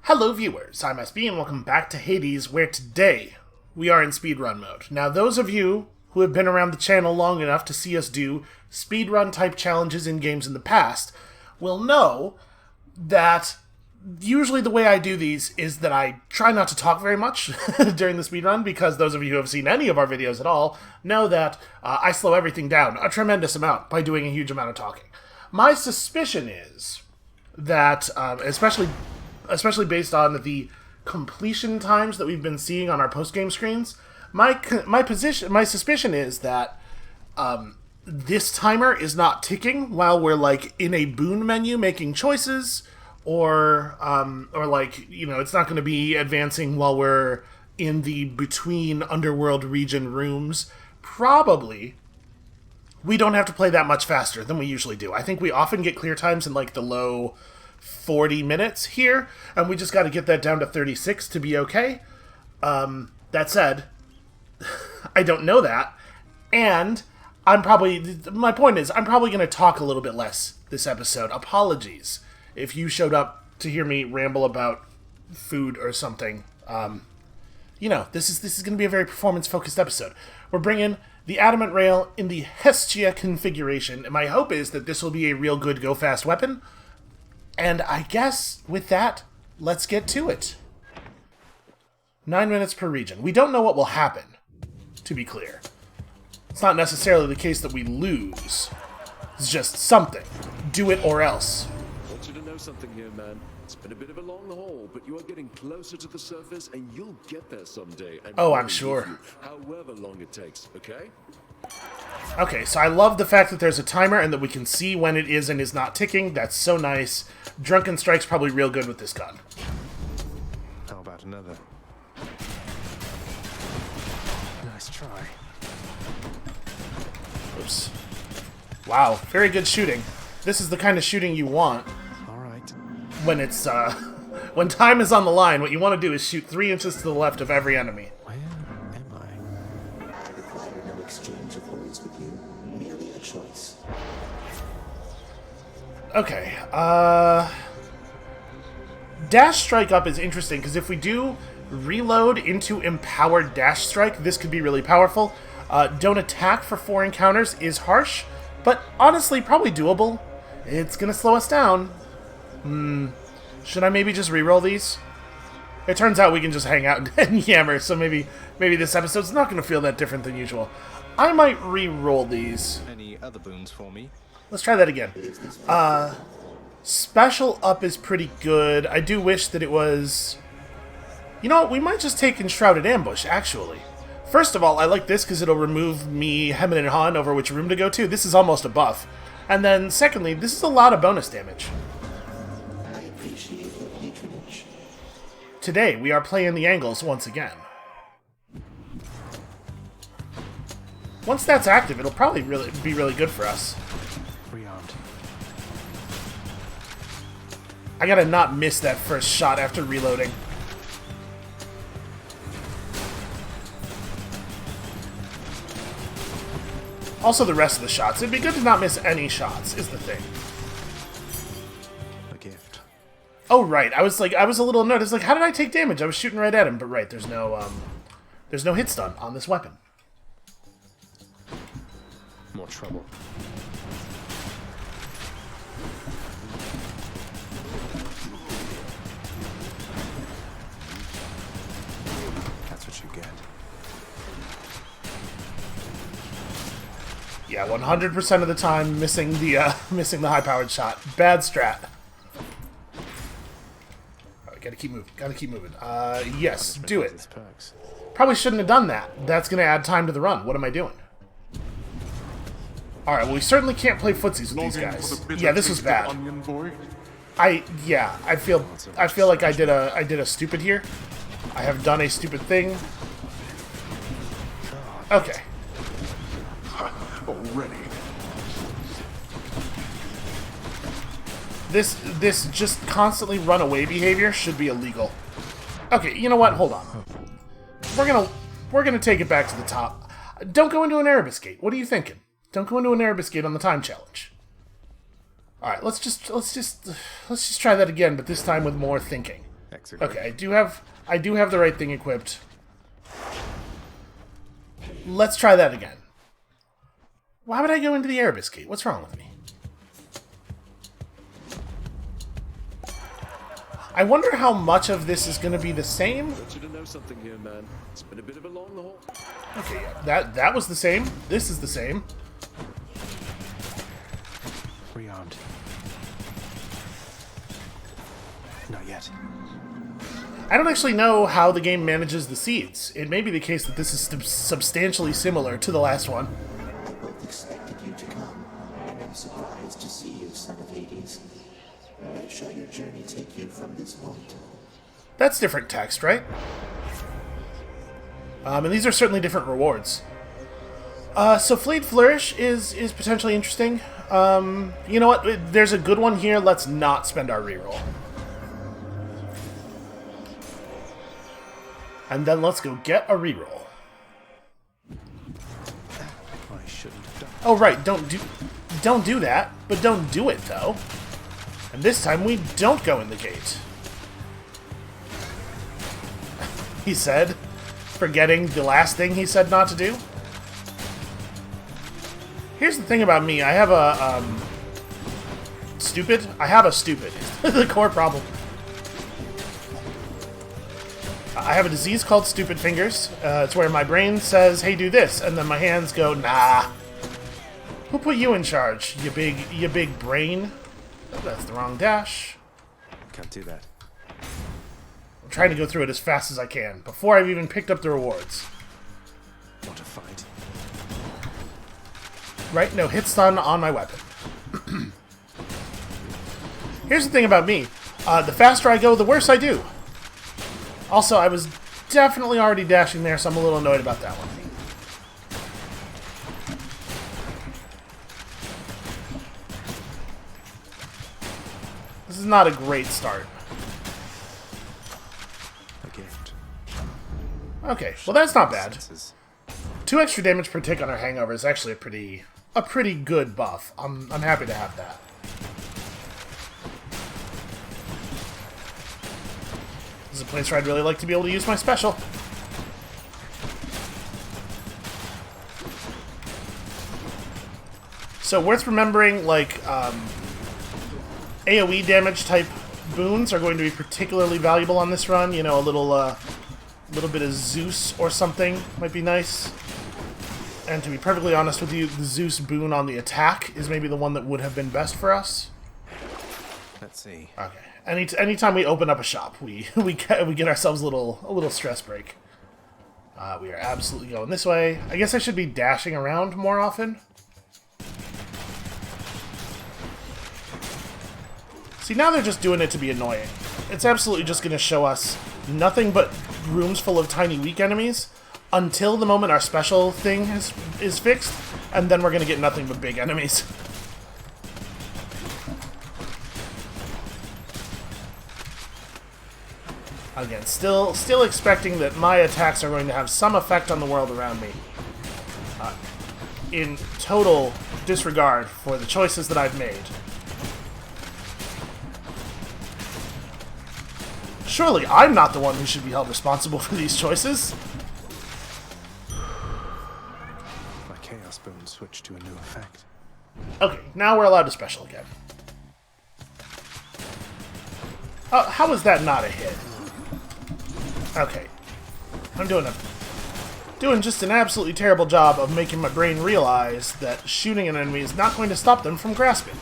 Hello viewers, I'm SB and welcome back to Hades, where today we are in speedrun mode. Now those of you who have been around the channel long enough to see us do speedrun type challenges in games in the past will know that usually the way I do these is that I try not to talk very much during the speedrun, because those of you who have seen any of our videos at all know that I slow everything down a tremendous amount by doing a huge amount of talking. My suspicion is that, especially based on the completion times that we've been seeing on our post-game screens, my suspicion is that this timer is not ticking while we're like in a boon menu making choices, or like, you know, it's not going to be advancing while we're in the between Underworld region rooms. Probably we don't have to play that much faster than we usually do. I think we often get clear times in like the low 40 minutes here, and we just got to get that down to 36 to be okay. That said, I don't know that, and my point is, I'm probably going to talk a little bit less this episode. Apologies if you showed up to hear me ramble about food or something. You know, this is going to be a very performance-focused episode. We're bringing the Adamant Rail in the Hestia configuration, and my hope is that this will be a real good go-fast weapon. And I guess, with that, let's get to it. 9 minutes per region. We don't know what will happen, to be clear. It's not necessarily the case that we lose. It's just something. Do it or else. I want you to know something here, man. It's been a bit of a long haul, but you are getting closer to the surface, and you'll get there someday. And oh, I'm sure. However long it takes, okay? Okay, so I love the fact that there's a timer and that we can see when it is and is not ticking. That's so nice. Drunken Strike's probably real good with this gun. How about another? Nice try. Oops. Wow, very good shooting. This is the kind of shooting you want. All right. When it's, when time is on the line, what you want to do is shoot 3 inches to the left of every enemy. Where am I? I require no exchange of words with you, merely a choice. Okay, Dash Strike Up is interesting, because if we do reload into Empowered Dash Strike, this could be really powerful. Don't Attack for 4 encounters is harsh, but honestly, probably doable. It's gonna slow us down. Should I maybe just reroll these? It turns out we can just hang out and yammer, so maybe this episode's not gonna feel that different than usual. I might re-roll these. Any other boons for me? Let's try that again. Special Up is pretty good. I do wish that it was... You know what? We might just take Enshrouded Ambush, actually. First of all, I like this because it'll remove me hemming and hawing over which room to go to. This is almost a buff. And then, secondly, this is a lot of bonus damage. I appreciate your patronage. Today, we are playing the angles once again. Once that's active, it'll probably be really good for us. Rearmed. I gotta not miss that first shot after reloading. Also the rest of the shots. It'd be good to not miss any shots, is the thing. A gift. Oh, right. I was a little annoyed. I was like, how did I take damage? I was shooting right at him. But right, there's no hit stun on this weapon. More trouble. That's what you get. Yeah, 100% of the time missing the high-powered shot. Bad strat. Alright, gotta keep moving. Yes, do it. Perks. Probably shouldn't have done that. That's gonna add time to the run. What am I doing? Alright, well, we certainly can't play footsies with these guys. Yeah, this was bad. I feel like I did a stupid here. I have done a stupid thing. Okay. Already. This just constantly run away behavior should be illegal. Okay, you know what? Hold on. We're gonna take it back to the top. Don't go into an Erebus gate. What are you thinking? Don't go into an Erebus gate on the time challenge. All right, let's just try that again, but this time with more thinking. Execute. Okay, I do have the right thing equipped. Let's try that again. Why would I go into the Erebus Gate? What's wrong with me? I wonder how much of this is going to be the same. I want you to know something here, man. It's been a bit of a long haul. Okay, yeah, that was the same. This is the same. Rearmed. Not yet. I don't actually know how the game manages the seeds. It may be the case that this is substantially similar to the last one. Both expected you to come, and I'm surprised to see you, son of Hades. Where shall your journey take you from this point? That's different text, right? And these are certainly different rewards. So Fleet Flourish is potentially interesting. You know what? There's a good one here. Let's not spend our reroll. And then let's go get a reroll. I shouldn't have done. Oh right, don't do that, but don't do it though. And this time we don't go in the gate. He said, forgetting the last thing he said not to do. Here's the thing about me, I have a stupid. I have a stupid. The core problem. I have a disease called stupid fingers. It's where my brain says, hey, do this, and then my hands go, nah. Who put you in charge, you big brain? That's the wrong dash. Can't do that. I'm trying to go through it as fast as I can, before I've even picked up the rewards. Want to fight? Right? No, hit stun on my weapon. Here's the thing about me. The faster I go, the worse I do. Also, I was definitely already dashing there, so I'm a little annoyed about that one. This is not a great start. A gift. Okay, well that's not bad. Senses. 2 extra damage per tick on our hangover is actually a pretty good buff. I'm happy to have that. This is a place where I'd really like to be able to use my special. So worth remembering, like, AoE damage type boons are going to be particularly valuable on this run. You know, a little bit of Zeus or something might be nice. And to be perfectly honest with you, the Zeus boon on the attack is maybe the one that would have been best for us. Let's see. Okay. Anytime we open up a shop, we get ourselves a little stress break. We are absolutely going this way. I guess I should be dashing around more often. See, now they're just doing it to be annoying. It's absolutely just going to show us nothing but rooms full of tiny weak enemies until the moment our special thing is fixed, and then we're going to get nothing but big enemies. Again, still expecting that my attacks are going to have some effect on the world around me. In total disregard for the choices that I've made. Surely I'm not the one who should be held responsible for these choices. My chaos boon switched to a new effect. Okay, now we're allowed to special again. How is that not a hit? Okay. I'm doing just an absolutely terrible job of making my brain realize that shooting an enemy is not going to stop them from grasping me.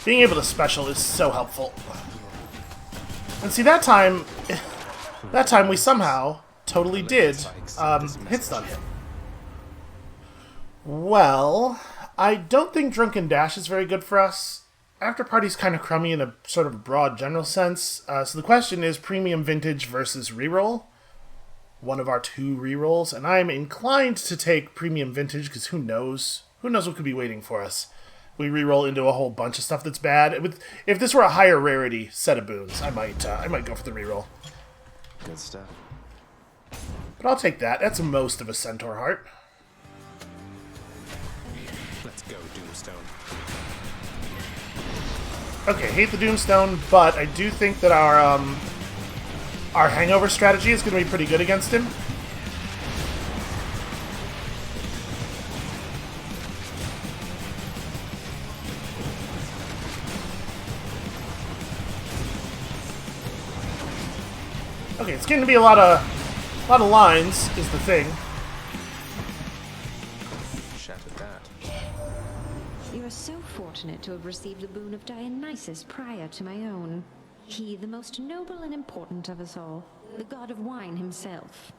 Being able to special is so helpful. And see, that time we somehow totally did hit stun him. Well, I don't think Drunken Dash is very good for us. After Party's kind of crummy in a sort of broad general sense. So the question is Premium Vintage versus Reroll. One of our 2 rerolls, and I'm inclined to take Premium Vintage because who knows? Who knows what could be waiting for us? We reroll into a whole bunch of stuff that's bad. If this were a higher rarity set of boons, I might go for the reroll. Good stuff. But I'll take that. That's most of a Centaur Heart. Go, Doomstone. Okay, hate the Doomstone, but I do think that our hangover strategy is going to be pretty good against him. Okay, it's going to be a lot of lines is the thing. Shattered that. You are so fortunate to have received the boon of Dionysus prior to my own. He, the most noble and important of us all, the god of wine himself.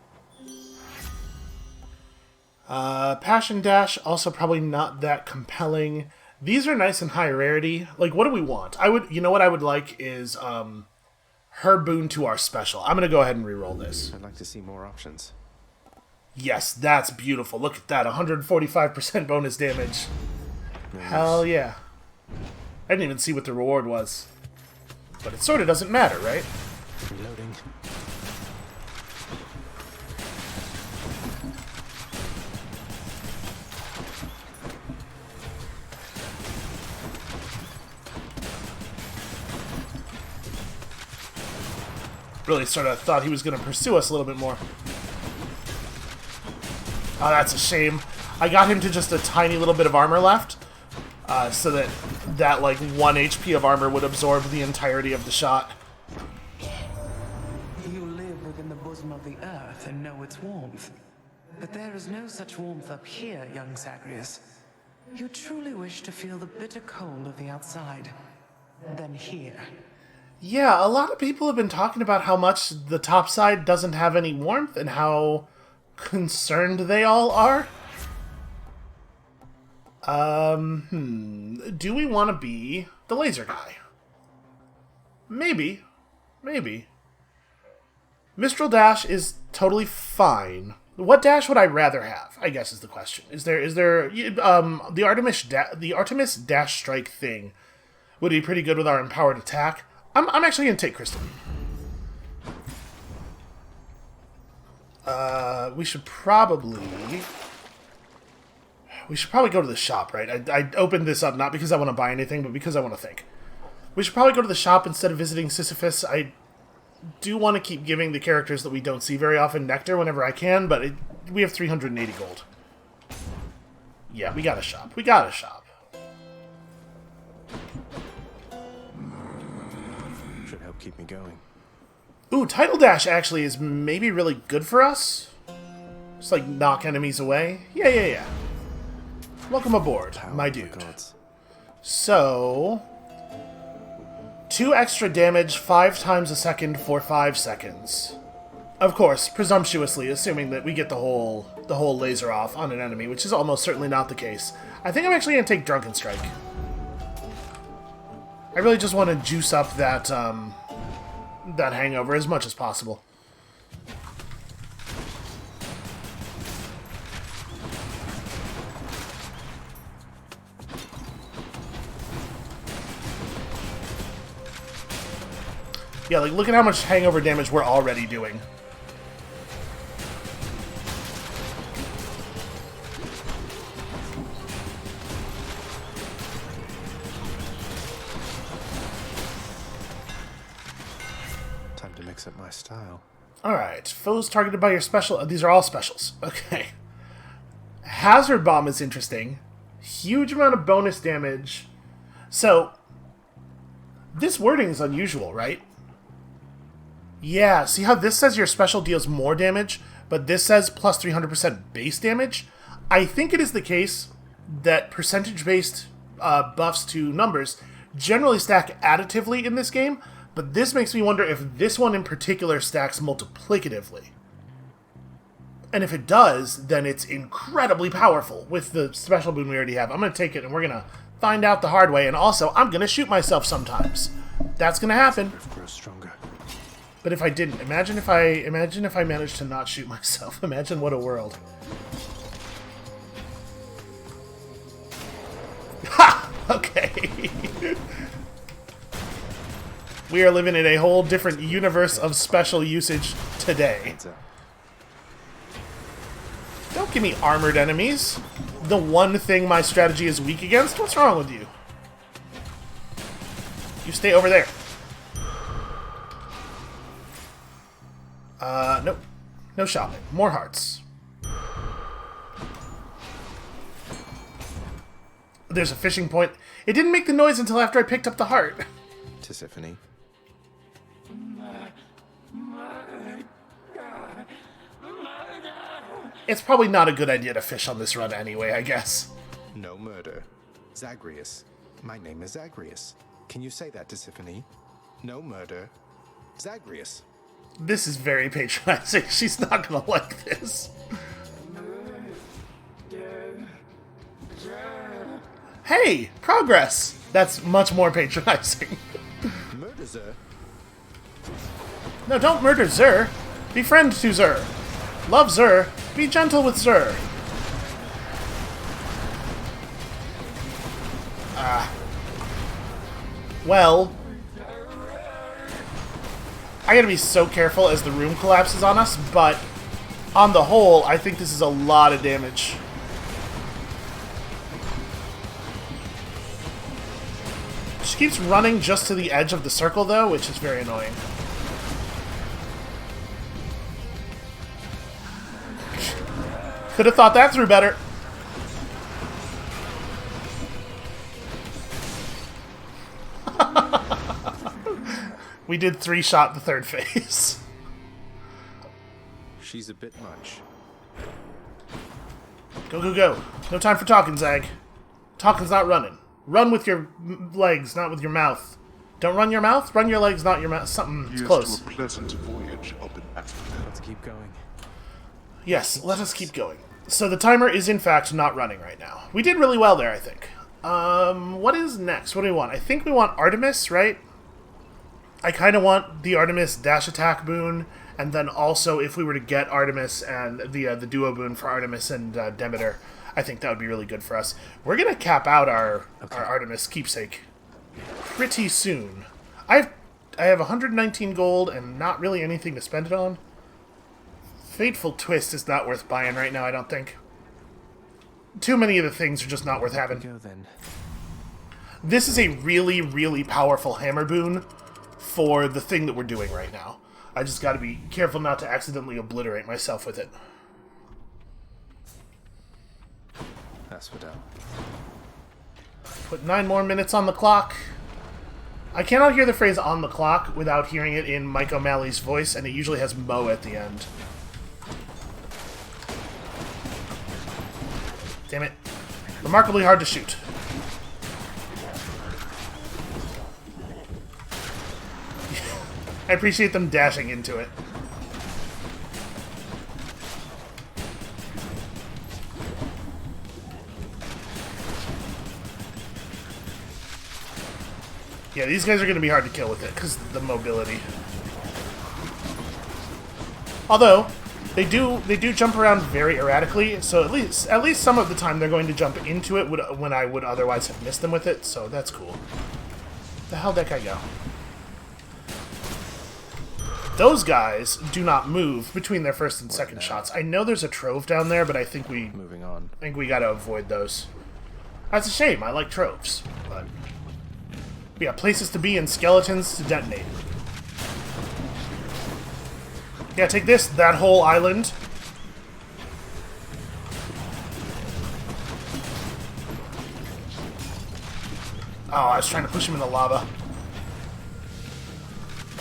Passion Dash, also probably not that compelling. These are nice and high rarity. Like, what do we want? You know what I would like is, her boon to our special. I'm gonna go ahead and reroll this. I'd like to see more options. Yes, that's beautiful. Look at that, 145% bonus damage. Nice. Hell yeah. I didn't even see what the reward was. But it sort of doesn't matter, right? Reloading. Really sort of thought he was going to pursue us a little bit more. Oh, that's a shame. I got him to just a tiny little bit of armor left, so that like 1 HP of armor would absorb the entirety of the shot. You live within the bosom of the earth and know its warmth. But there is no such warmth up here, young Zagreus. You truly wish to feel the bitter cold of the outside. Then here. Yeah, a lot of people have been talking about how much the top side doesn't have any warmth and how concerned they all are. Do we want to be the laser guy? Maybe. Maybe. Mistral Dash is totally fine. What dash would I rather have, I guess is the question. Is there the Artemis Dash Strike thing would be pretty good with our empowered attack. I'm actually going to take Crystal. We should probably go to the shop, right? I opened this up not because I want to buy anything, but because I want to think. We should probably go to the shop instead of visiting Sisyphus. I do want to keep giving the characters that we don't see very often nectar whenever I can, but we have 380 gold. Yeah, we got a shop. We got a shop. Should help keep me going. Ooh, Tidal Dash actually is maybe really good for us. Just like knock enemies away. Yeah. Welcome aboard, Power my of the dude. gods. So, 2 extra damage 5 times a second for 5 seconds. Of course, presumptuously assuming that we get the whole laser off on an enemy, which is almost certainly not the case. I think I'm actually going to take Drunken Strike. I really just want to juice up that hangover as much as possible. Yeah, like, look at how much hangover damage we're already doing. Time to mix up my style. Alright, foes targeted by your special... These are all specials. Okay. Hazard Bomb is interesting. Huge amount of bonus damage. So, this wording is unusual, right? Yeah, see how this says your special deals more damage, but this says plus 300% base damage? I think it is the case that percentage-based buffs to numbers generally stack additively in this game, but this makes me wonder if this one in particular stacks multiplicatively. And if it does, then it's incredibly powerful with the special boon we already have. I'm going to take it and we're going to find out the hard way, and also, I'm going to shoot myself sometimes. That's going to happen. Grows stronger. But if I didn't, imagine if I managed to not shoot myself. Imagine what a world. Ha! Okay. We are living in a whole different universe of special usage today. Heads up. Don't give me armored enemies. the one thing my strategy is weak against? What's wrong with you? You stay over there. Nope. No shopping. More hearts. There's a fishing point. It didn't make the noise until after I picked up the heart. Tisiphone. It's probably not a good idea to fish on this run anyway, I guess. No murder. Zagreus. My name is Zagreus. Can you say that, Tisiphone? No murder. Zagreus. This is very patronizing. She's not gonna like this. Hey! Progress! That's much more patronizing. Murder, sir. No, don't murder Zur. Be friend to Zur. Love Zur. Be gentle with Zur. Well, I gotta be so careful as the room collapses on us, but on the whole, I think this is a lot of damage. She keeps running just to the edge of the circle, though, which is very annoying. Could have thought that through better. We did 3-shot the third phase. She's a bit much. Go, go, go. No time for talking, Zag. Talking's not running. Run with your legs, not with your mouth. Don't run your mouth. Run your legs, not your mouth. Something. It's close. To a pleasant voyage up and back. Let's keep going. Yes, let us keep going. So the timer is in fact not running right now. We did really well there, I think. What is next? What do we want? I think we want Artemis, right? I kind of want the Artemis dash attack boon, and then also if we were to get Artemis and the duo boon for Artemis and Demeter, I think that would be really good for us. We're gonna cap out our Artemis keepsake pretty soon. I have 119 gold and not really anything to spend it on. Fateful Twist is not worth buying right now, I don't think. Too many of the things are just not worth having. Go then. This is a really, really powerful hammer boon for the thing that we're doing right now. I just gotta be careful not to accidentally obliterate myself with it. Asphodel. Put 9 more minutes on the clock. I cannot hear the phrase "on the clock" without hearing it in Mike O'Malley's voice, and it usually has Mo at the end. Damn it. Remarkably hard to shoot. I appreciate them dashing into it. Yeah, these guys are going to be hard to kill with it, because of the mobility. Although, they do jump around very erratically, so at least some of the time they're going to jump into it when I would otherwise have missed them with it, so that's cool. The hell did that guy go? Those guys do not move between their first and second shots. I know there's a trove down there, but I think we Moving on. gotta avoid those. That's a shame. I like troves, but yeah, places to be and skeletons to detonate. Yeah, take this. That whole island. Oh, I was trying to push him in the lava.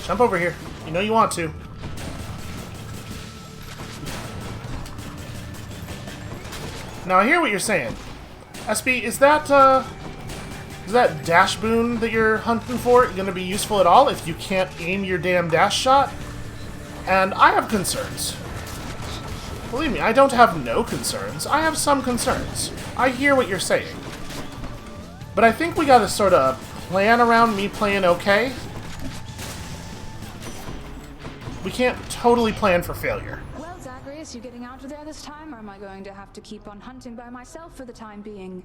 Jump over here. You know you want to. Now, I hear what you're saying. SB, is that dash boon that you're hunting for going to be useful at all if you can't aim your damn dash shot? And I have concerns. Believe me, I don't have no concerns. I have some concerns. I hear what you're saying. But I think we gotta sort of plan around me playing okay. We can't totally plan for failure. Well, Zagreus, you getting out of there this time, or am I going to have to keep on hunting by myself for the time being?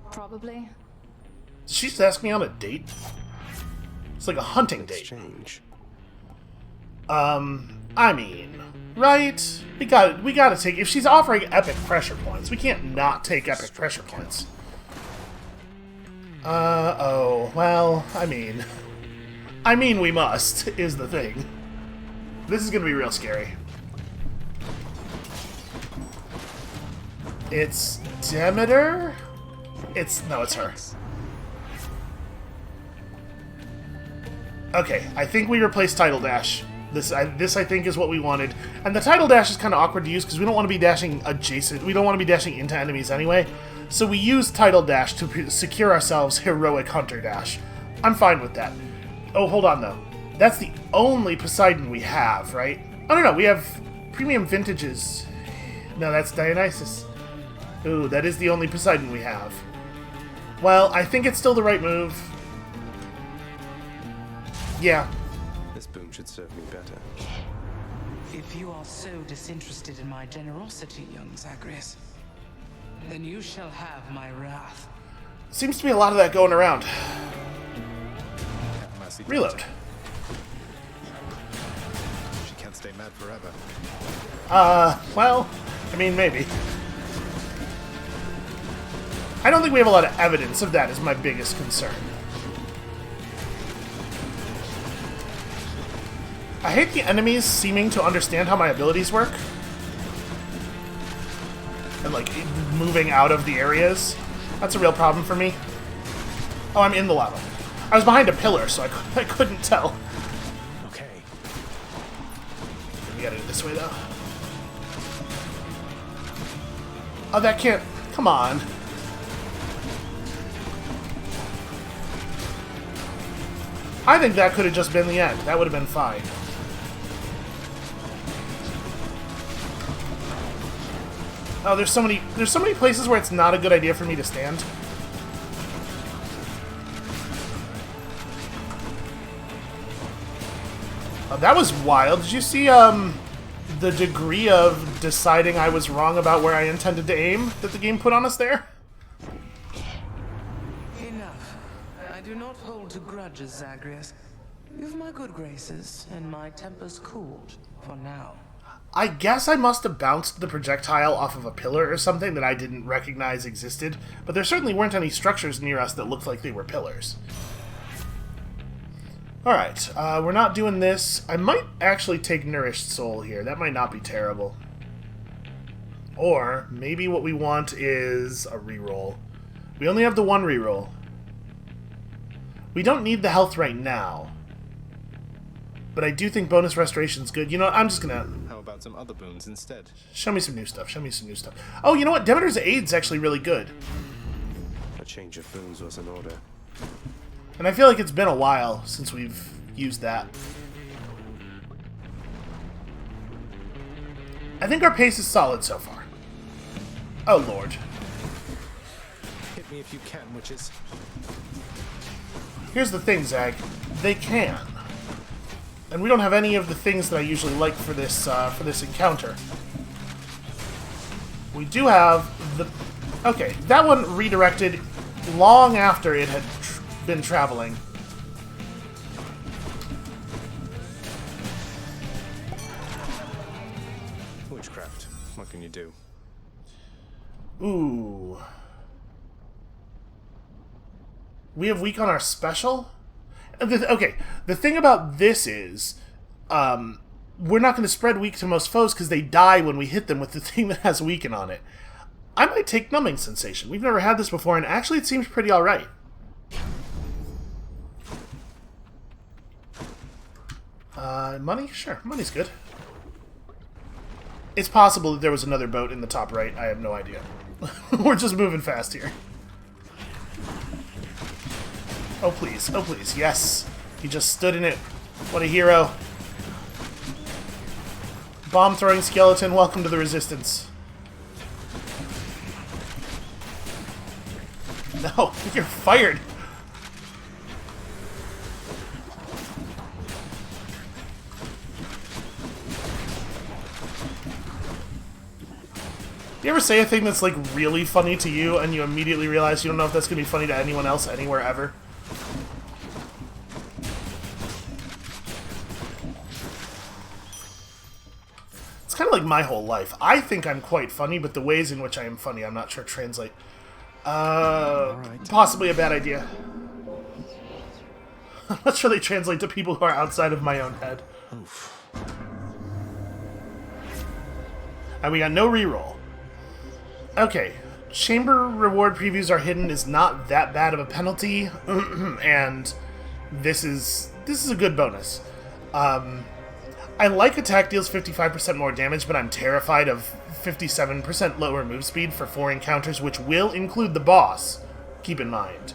Probably. She's asking me on a date? It's like a hunting date. Exchange. I mean, Right? We gotta take... If she's offering epic pressure points, we can't not take epic pressure points. Oh. Well, I mean, we must, is the thing. This is gonna be real scary. It's Demeter? No, it's her. Okay, I think we replaced Tidal Dash. This I think is what we wanted. And the Tidal Dash is kind of awkward to use because we don't want to be dashing adjacent. We don't want to be dashing into enemies anyway. So we use Tidal Dash to secure ourselves Heroic Hunter Dash. I'm fine with that. Oh, hold on though. That's the only Poseidon we have, right? Oh no, we have Premium Vintages. No, that's Dionysus. Ooh, that is the only Poseidon we have. Well, I think it's still the right move. Yeah. This boon should serve me better. If you are so disinterested in my generosity, young Zagreus, then you shall have my wrath. Seems to be a lot of that going around. Reload. She can't stay mad forever. Well, I mean, maybe. I don't think we have a lot of evidence of that is my biggest concern. I hate the enemies seeming to understand how my abilities work. And, like, moving out of the areas. That's a real problem for me. Oh, I'm in the lava. I was behind a pillar, so I couldn't tell. Okay. We gotta do it this way, though. Oh, that can't... Come on. I think that could have just been the end. That would have been fine. Oh, there's so many places where it's not a good idea for me to stand. Oh, that was wild. Did you see the degree of deciding I was wrong about where I intended to aim that the game put on us there? Enough. I do not hold to grudges, Zagreus. You've my good graces, and my temper's cooled for now. I guess I must have bounced the projectile off of a pillar or something that I didn't recognize existed, but there certainly weren't any structures near us that looked like they were pillars. Alright, we're not doing this. I might actually take Nourished Soul here. That might not be terrible. Or, maybe what we want is a reroll. We only have the one reroll. We don't need the health right now. But I do think bonus restoration's good. You know what, I'm just gonna... How about some other boons instead? Show me some new stuff, show me some new stuff. Oh, you know what, Demeter's Aid's actually really good. A change of boons was in order. And I feel like it's been a while since we've used that. I think our pace is solid so far. Oh, Lord. Hit me if you can, witches. Here's the thing, Zag. They can. And we don't have any of the things that I usually like for this encounter. We do have the... Okay, that one redirected long after it had been traveling. Witchcraft. What can you do? Ooh. We have weak on our special? Okay, the thing about this is, we're not going to spread weak to most foes because they die when we hit them with the thing that has weaken on it. I might take Numbing Sensation. We've never had this before, and actually it seems pretty alright. Money? Sure, money's good. It's possible that there was another boat in the top right. I have no idea. We're just moving fast here. Oh please, yes. He just stood in it. What a hero. Bomb-throwing skeleton, welcome to the Resistance. No, you're fired. You ever say a thing that's like really funny to you and you immediately realize you don't know if that's going to be funny to anyone else anywhere ever? kind of like my whole life. I think I'm quite funny, but the ways in which I am funny, I'm not sure translate. Possibly a bad idea. I'm not sure they translate to people who are outside of my own head. Oof. And we got no reroll. Okay. Chamber reward previews are hidden is not that bad of a penalty. And this is a good bonus. I like attack deals 55% more damage, but I'm terrified of 57% lower move speed for 4 encounters, which will include the boss. Keep in mind.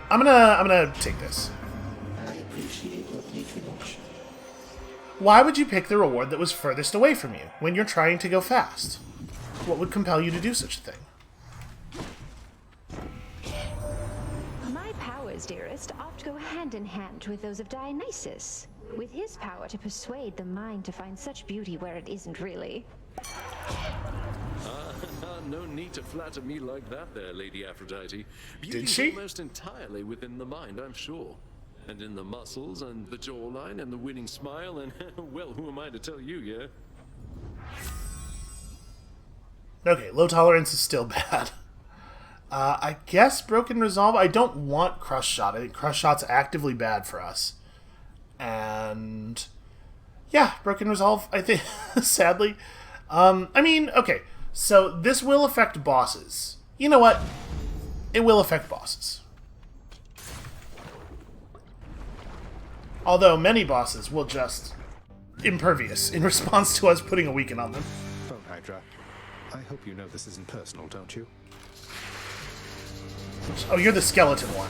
I'm gonna take this. I appreciate your patronage. Why would you pick the reward that was furthest away from you when you're trying to go fast? What would compel you to do such a thing? My powers, dearest, oft go hand in hand with those of Dionysus, with his power to persuade the mind to find such beauty where it isn't really. No need to flatter me like that there, Lady Aphrodite. Beauty Did is she? almost entirely within the mind, I'm sure. And in the muscles, and the jawline, and the winning smile, and, well, who am I to tell you, yeah? Okay, low tolerance is still bad. I guess Broken Resolve. I don't want Crush Shot. I think Crush Shot's actively bad for us. And yeah, Broken Resolve, I think, sadly. I mean, okay, so this will affect bosses. You know what? It will affect bosses. Although many bosses will just impervious in response to us putting a weaken on them. Bone Hydra, I hope you know this isn't personal, don't you? Oh, you're the skeleton one.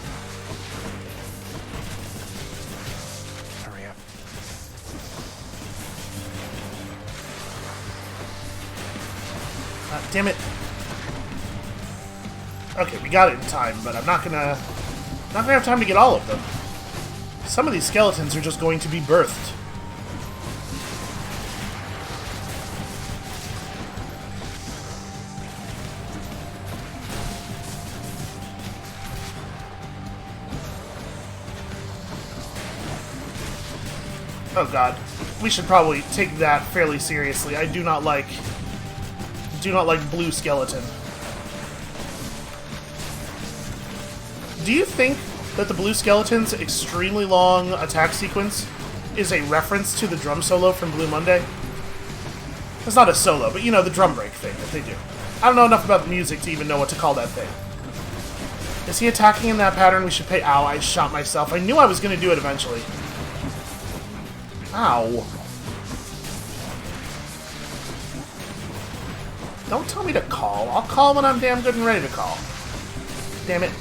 Hurry up. Damn it. Okay, we got it in time, but I'm not gonna have time to get all of them. Some of these skeletons are just going to be birthed. Oh god. We should probably take that fairly seriously. I do not like blue skeleton. Do you think that the blue skeleton's extremely long attack sequence is a reference to the drum solo from Blue Monday? It's not a solo, but you know, the drum break thing that they do. I don't know enough about the music to even know what to call that thing. Is he attacking in that pattern? We should pay... Ow, I shot myself. I knew I was going to do it eventually. Ow. Don't tell me to call. I'll call when I'm damn good and ready to call. Damn it.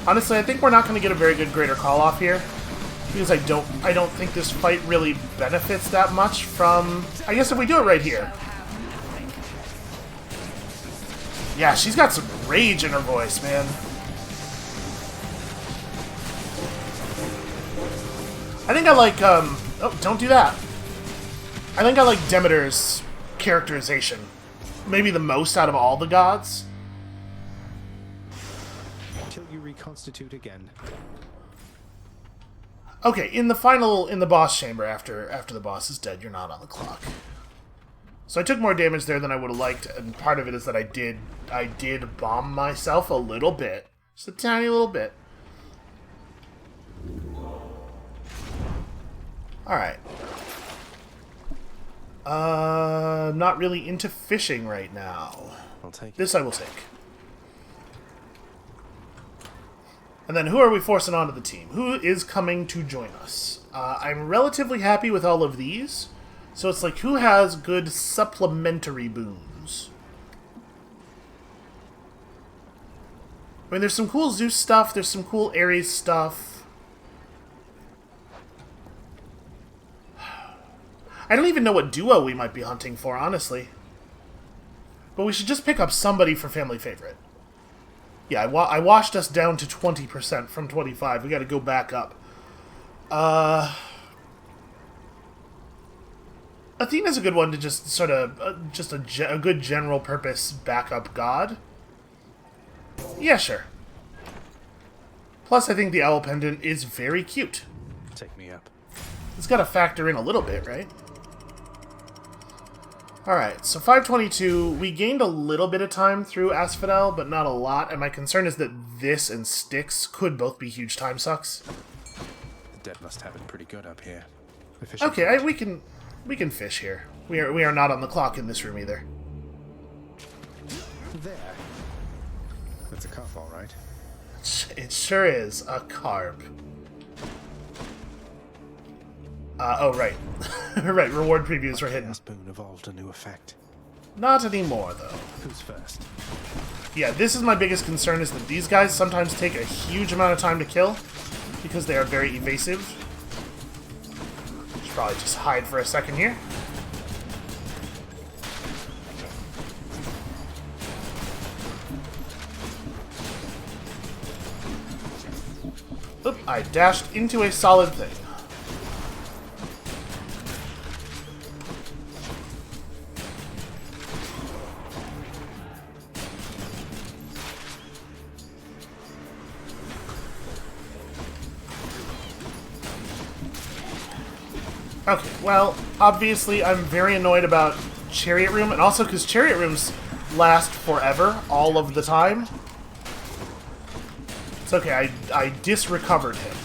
Honestly, I think we're not going to get a very good greater call off here, because I don't think this fight really benefits that much from... I guess if we do it right here. Yeah, she's got some rage in her voice, man. I think I like, oh, don't do that. I think I like Demeter's characterization. Maybe the most out of all the gods. Till you reconstitute again. Okay, in the boss chamber, after the boss is dead, you're not on the clock. So I took more damage there than I would have liked, and part of it is that I did bomb myself a little bit. Just a tiny little bit. Alright. Not really into fishing right now. I'll take it. This I will take. And then who are we forcing onto the team? Who is coming to join us? I'm relatively happy with all of these. So it's like, who has good supplementary boons? I mean, there's some cool Zeus stuff. There's some cool Ares stuff. I don't even know what duo we might be hunting for, honestly. But we should just pick up somebody for family favorite. Yeah, I washed us down to 20% from 25. We gotta go back up. Athena's a good one to just sort of, a good general purpose backup god. Yeah, sure. Plus, I think the owl pendant is very cute. Take me up. It's got to factor in a little bit, right? Alright, so 522, we gained a little bit of time through Asphodel, but not a lot, and my concern is that this and Styx could both be huge time sucks. The dead must have it pretty good up here. Okay, we can fish here. We are not on the clock in this room either. There. That's a carp, all right. It sure is a carp. Oh, right. Right, reward previews were hidden. Chaos Boon evolved a new effect. Not anymore, though. Who's first? Yeah, this is my biggest concern, is that these guys sometimes take a huge amount of time to kill because they are very evasive. Should probably just hide for a second here. Oop, I dashed into a solid thing. Okay, well, obviously I'm very annoyed about Chariot Room, and also because Chariot Rooms last forever, all of the time. It's okay, I disrecovered him.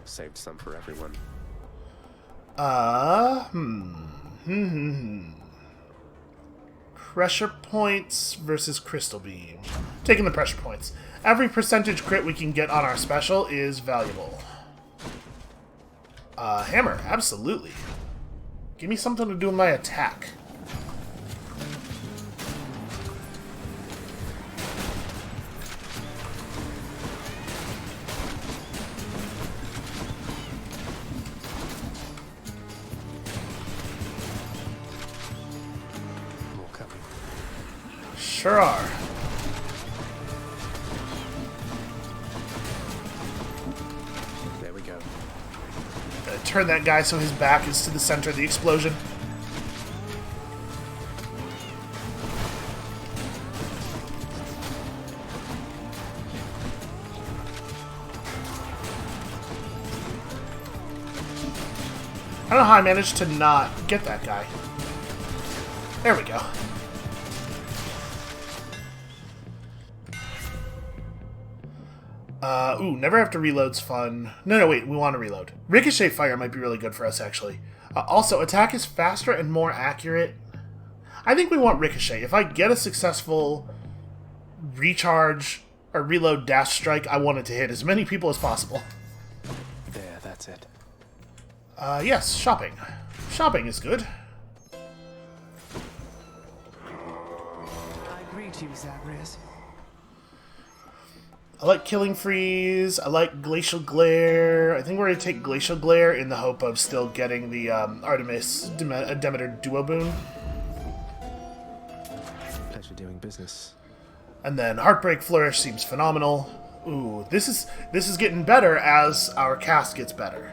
Saved some for everyone. Pressure points versus Crystal Beam. Taking the pressure points. Every percentage crit we can get on our special is valuable. Hammer, absolutely. Give me something to do with my attack. More coming. Sure are. There we go. Turn that guy so his back is to the center of the explosion. I don't know how I managed to not get that guy. There we go. Ooh, never have to reload's fun. No, wait, we want to reload. Ricochet fire might be really good for us, actually. Also, attack is faster and more accurate. I think we want Ricochet. If I get a successful recharge or reload dash strike, I want it to hit as many people as possible. There, that's it. Yes, shopping. Shopping is good. I greet you, Zagreus. I like Killing Freeze, I like Glacial Glare. I think we're going to take Glacial Glare in the hope of still getting the Artemis Demeter Duo Boon. Pleasure doing business. And then Heartbreak Flourish seems phenomenal. Ooh, this is getting better as our cast gets better.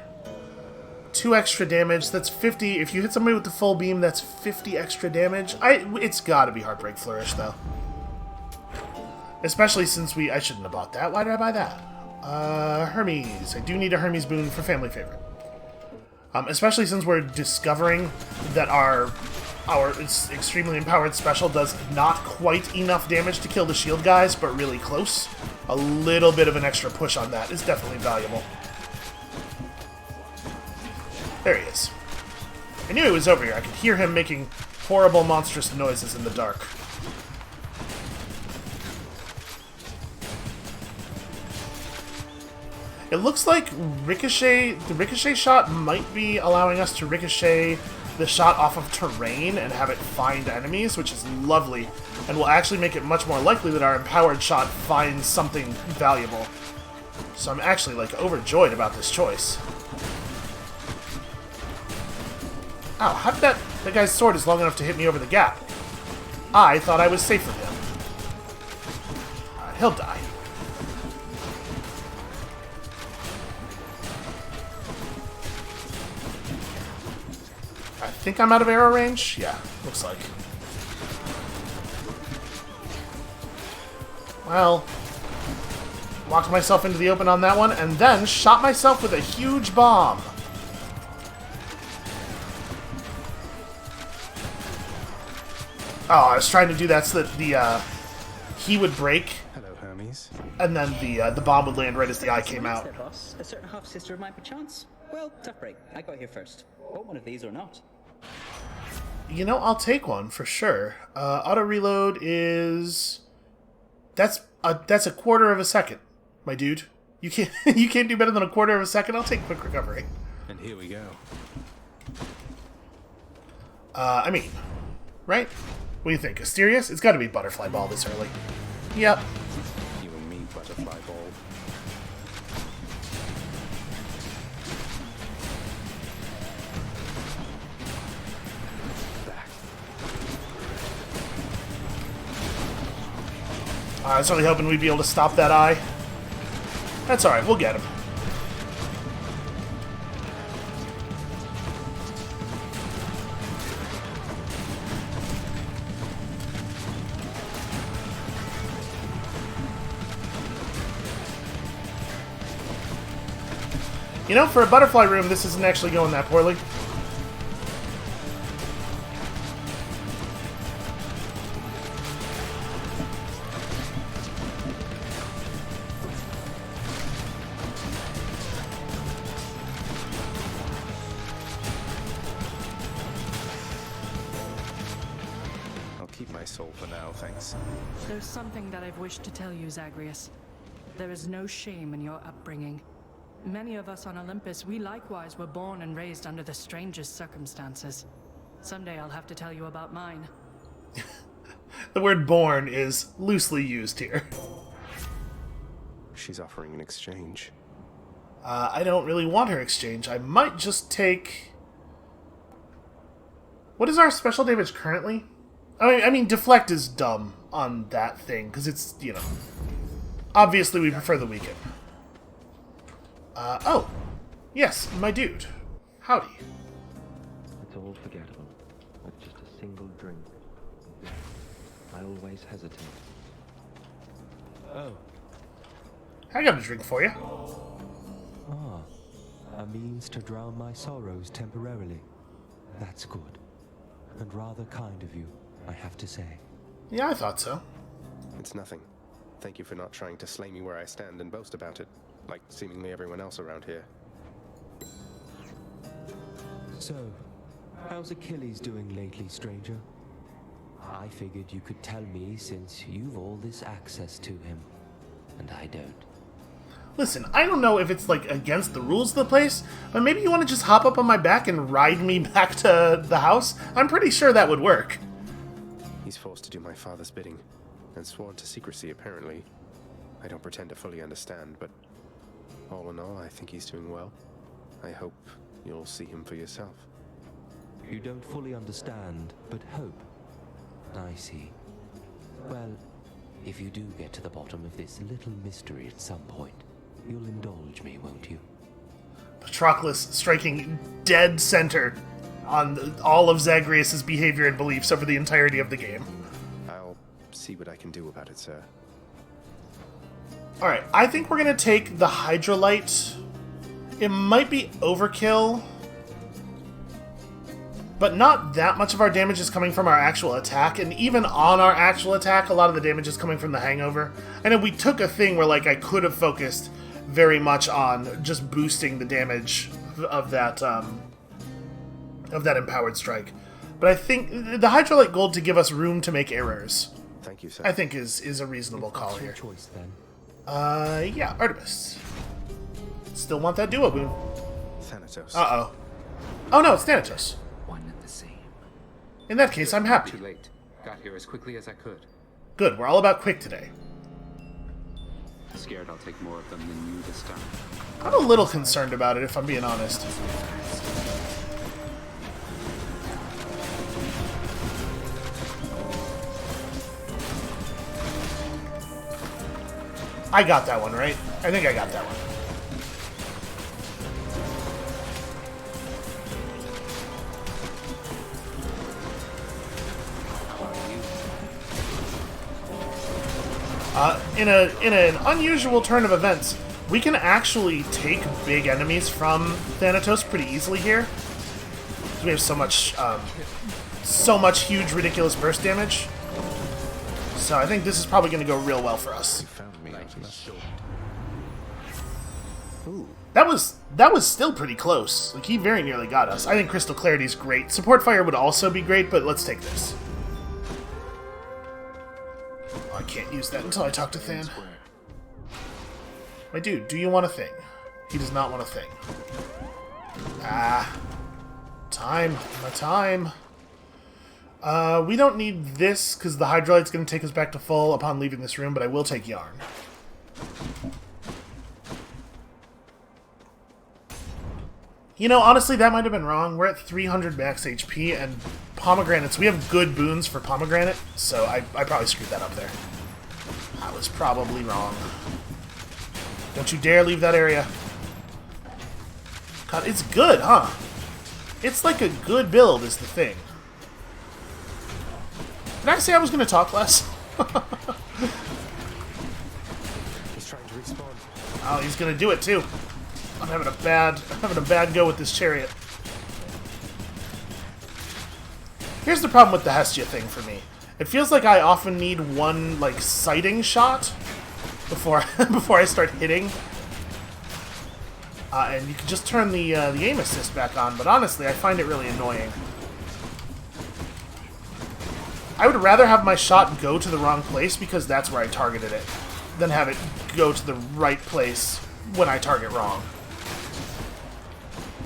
2 extra damage, that's 50. If you hit somebody with the full beam, that's 50 extra damage. It's gotta be Heartbreak Flourish, though. Especially since I shouldn't have bought that. Why did I buy that? Hermes. I do need a Hermes boon for family favorite. Especially since we're discovering that our extremely empowered special does not quite enough damage to kill the shield guys, but really close. A little bit of an extra push on that is definitely valuable. There he is. I knew he was over here. I could hear him making horrible, monstrous noises in the dark. It looks like the ricochet shot might be allowing us to ricochet the shot off of terrain and have it find enemies, which is lovely, and will actually make it much more likely that our empowered shot finds something valuable. So I'm actually, overjoyed about this choice. Ow, how did that guy's sword is long enough to hit me over the gap? I thought I was safe with him. Alright, he'll die. think I'm out of arrow range. Yeah, looks like. Well, walked myself into the open on that one, and then shot myself with a huge bomb. Oh, I was trying to do that so that he would break. Hello, Hermes. And then the bomb would land right as the eye came out. A certain half-sister of mine, perchance? Well, tough break. I got here first. Want one of these or not? You know, I'll take one for sure. Auto reload is... That's a quarter of a second, my dude. You can't you can't do better than a quarter of a second. I'll take quick recovery. And here we go. I mean, right? What do you think? Asterius? It's got to be Butterfly Ball this early. Yep. You and me, Butterfly Ball. I was really hoping we'd be able to stop that eye. That's alright, we'll get him. You know, for a butterfly room, this isn't actually going that poorly. I'll keep my soul for now, thanks. There's something that I've wished to tell you, Zagreus. There is no shame in your upbringing. Many of us on Olympus, we likewise were born and raised under the strangest circumstances. Someday I'll have to tell you about mine. The word born is loosely used here. She's offering an exchange. I don't really want her exchange. I might just take... What is our special damage currently? I mean, deflect is dumb on that thing, because it's, you know... Obviously, we prefer the weaken. Oh. Yes, my dude. Howdy. It's all forgettable. With just a single drink. I always hesitate. Oh. I got a drink for you. Ah, a means to drown my sorrows temporarily. That's good. And rather kind of you, I have to say. Yeah, I thought so. It's nothing. Thank you for not trying to slay me where I stand and boast about it, like seemingly everyone else around here. So, how's Achilles doing lately, stranger? I figured you could tell me since you've all this access to him, and I don't. Listen, I don't know if it's, like, against the rules of the place, but maybe you want to just hop up on my back and ride me back to the house? I'm pretty sure that would work. He's forced to do my father's bidding, and sworn to secrecy, apparently. I don't pretend to fully understand, but all in all, I think he's doing well. I hope you'll see him for yourself. You don't fully understand, but hope. I see. Well, if you do get to the bottom of this little mystery at some point, you'll indulge me, won't you? Patroclus striking dead center on all of Zagreus' behavior and beliefs over the entirety of the game. I'll see what I can do about it, sir. Alright, I think we're going to take the Hydrolite. It might be overkill, but not that much of our damage is coming from our actual attack, and even on our actual attack, a lot of the damage is coming from the hangover. I know we took a thing where, like, I could have focused very much on just boosting the damage of that empowered strike. But I think the Hydrolite Gold to give us room to make errors, Thank you, sir. I think is a reasonable call here. Choice then. Yeah, Artemis. Still want that duo boon. Thanatos. Uh-oh. Oh no, it's Thanatos. One and the same. In that case, I'm happy. Too late. Got here as quickly as I could. Good, we're all about quick today. Scared I'll take more of them than you this time. I'm a little concerned about it, if I'm being honest. I got that one, right? I think I got that one. In an unusual turn of events, we can actually take big enemies from Thanatos pretty easily here. We have so much huge, ridiculous burst damage. So I think this is probably going to go real well for us. That was still pretty close. Like, he very nearly got us. I think Crystal Clarity is great. Support Fire would also be great, but let's take this. Oh, I can't use that until I talk to Than. My dude, do you want a thing? He does not want a thing. Ah. Time. My time. We don't need this, because the Hydrolite's going to take us back to full upon leaving this room, but I will take Yarn. You know, honestly, that might have been wrong. We're at 300 max HP, and pomegranates, we have good boons for pomegranate, so I probably screwed that up there. I was probably wrong. Don't you dare leave that area. God, it's good, huh? It's like a good build is the thing. Did I say I was going to talk less? He's trying to respawn. Oh, he's going to do it too. I'm having a bad go with this chariot. Here's the problem with the Hestia thing for me. It feels like I often need one like sighting shot before before I start hitting. And you can just turn the aim assist back on, but honestly, I find it really annoying. I would rather have my shot go to the wrong place because that's where I targeted it, than have it go to the right place when I target wrong.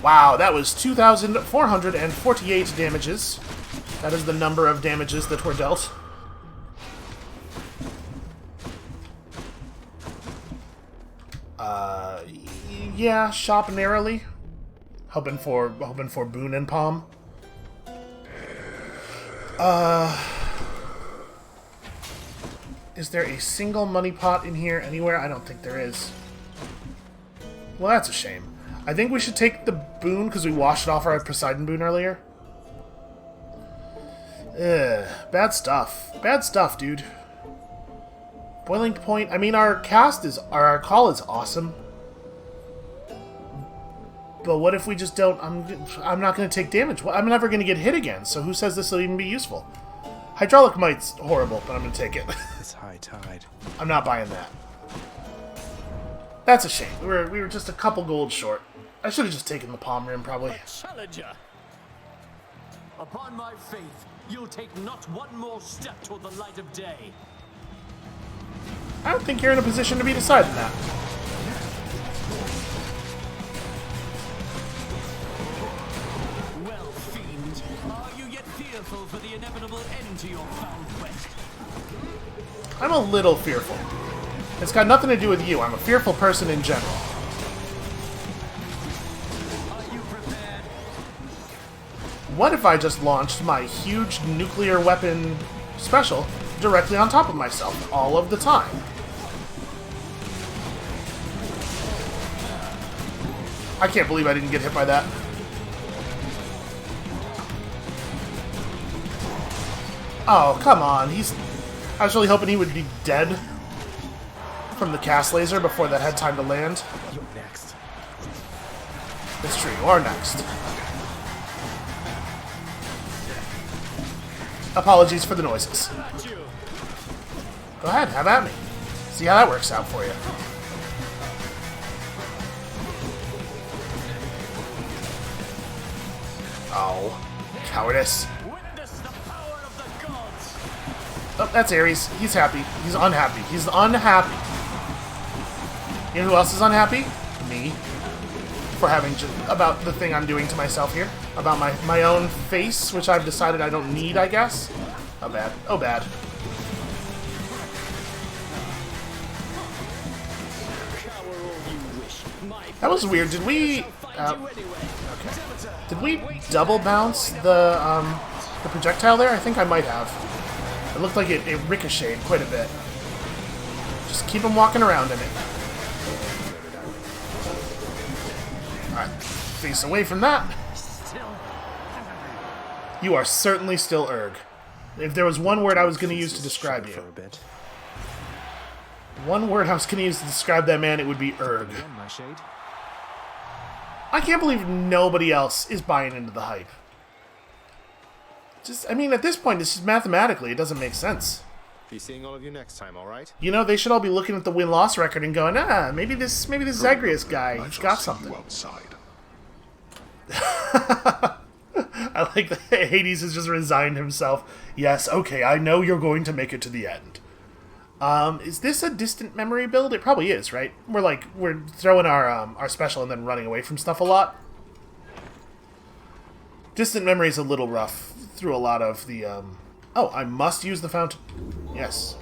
Wow, that was 2,448 damages. That is the number of damages that were dealt. Yeah, shop narrowly. Hoping for boon and palm. Is there a single money pot in here anywhere? I don't think there is. Well, that's a shame. I think we should take the boon because we washed off our Poseidon boon earlier. Ugh, bad stuff. Bad stuff, dude. Boiling point. I mean, our call is awesome. But what if we just don't? I'm not going to take damage. I'm never going to get hit again. So who says this will even be useful? Hydraulic Mite's horrible, but I'm going to take it. It's high tide. I'm not buying that. That's a shame. We were just a couple gold short. I should have just taken the palm rim, probably. Challenger. Upon my faith, you'll take not one more step toward the light of day. I don't think you're in a position to be deciding that. Well, fiend, are you yet fearful for the inevitable end to your foul quest? I'm a little fearful. It's got nothing to do with you. I'm a fearful person in general. Are you prepared? What if I just launched my huge nuclear weapon special directly on top of myself all of the time? I can't believe I didn't get hit by that. Oh, come on. I was really hoping he would be dead from the cast laser before that had time to land. You're next. It's true, you are next. Apologies for the noises. Go ahead, have at me. See how that works out for you. Oh, cowardice. Oh, that's Ares. He's happy. He's unhappy. He's unhappy. You know who else is unhappy? Me. For having about the thing I'm doing to myself here. About my own face, which I've decided I don't need, I guess. Oh, bad. Oh, bad. That was weird. Did we... okay. Did we double bounce the projectile there? I think I might have. It looked like it ricocheted quite a bit. Just keep him walking around in it. Alright, face away from that. You are certainly still Erg. If there was one word I was going to use to describe you. One word I was going to use to describe that man, it would be erg. Again, my shade. I can't believe nobody else is buying into the hype. Just, I mean, at this point, it's just mathematically, it doesn't make sense. Be seeing all of you next time, all right? You know, they should all be looking at the win-loss record and going, maybe this Zagreus guy, he's got something. I like that Hades has just resigned himself. Yes, okay, I know you're going to make it to the end. Is this a distant memory build? It probably is, right? We're throwing our special and then running away from stuff a lot. Distant memory is a little rough through a lot of the, Oh, I must use the fountain. Yes.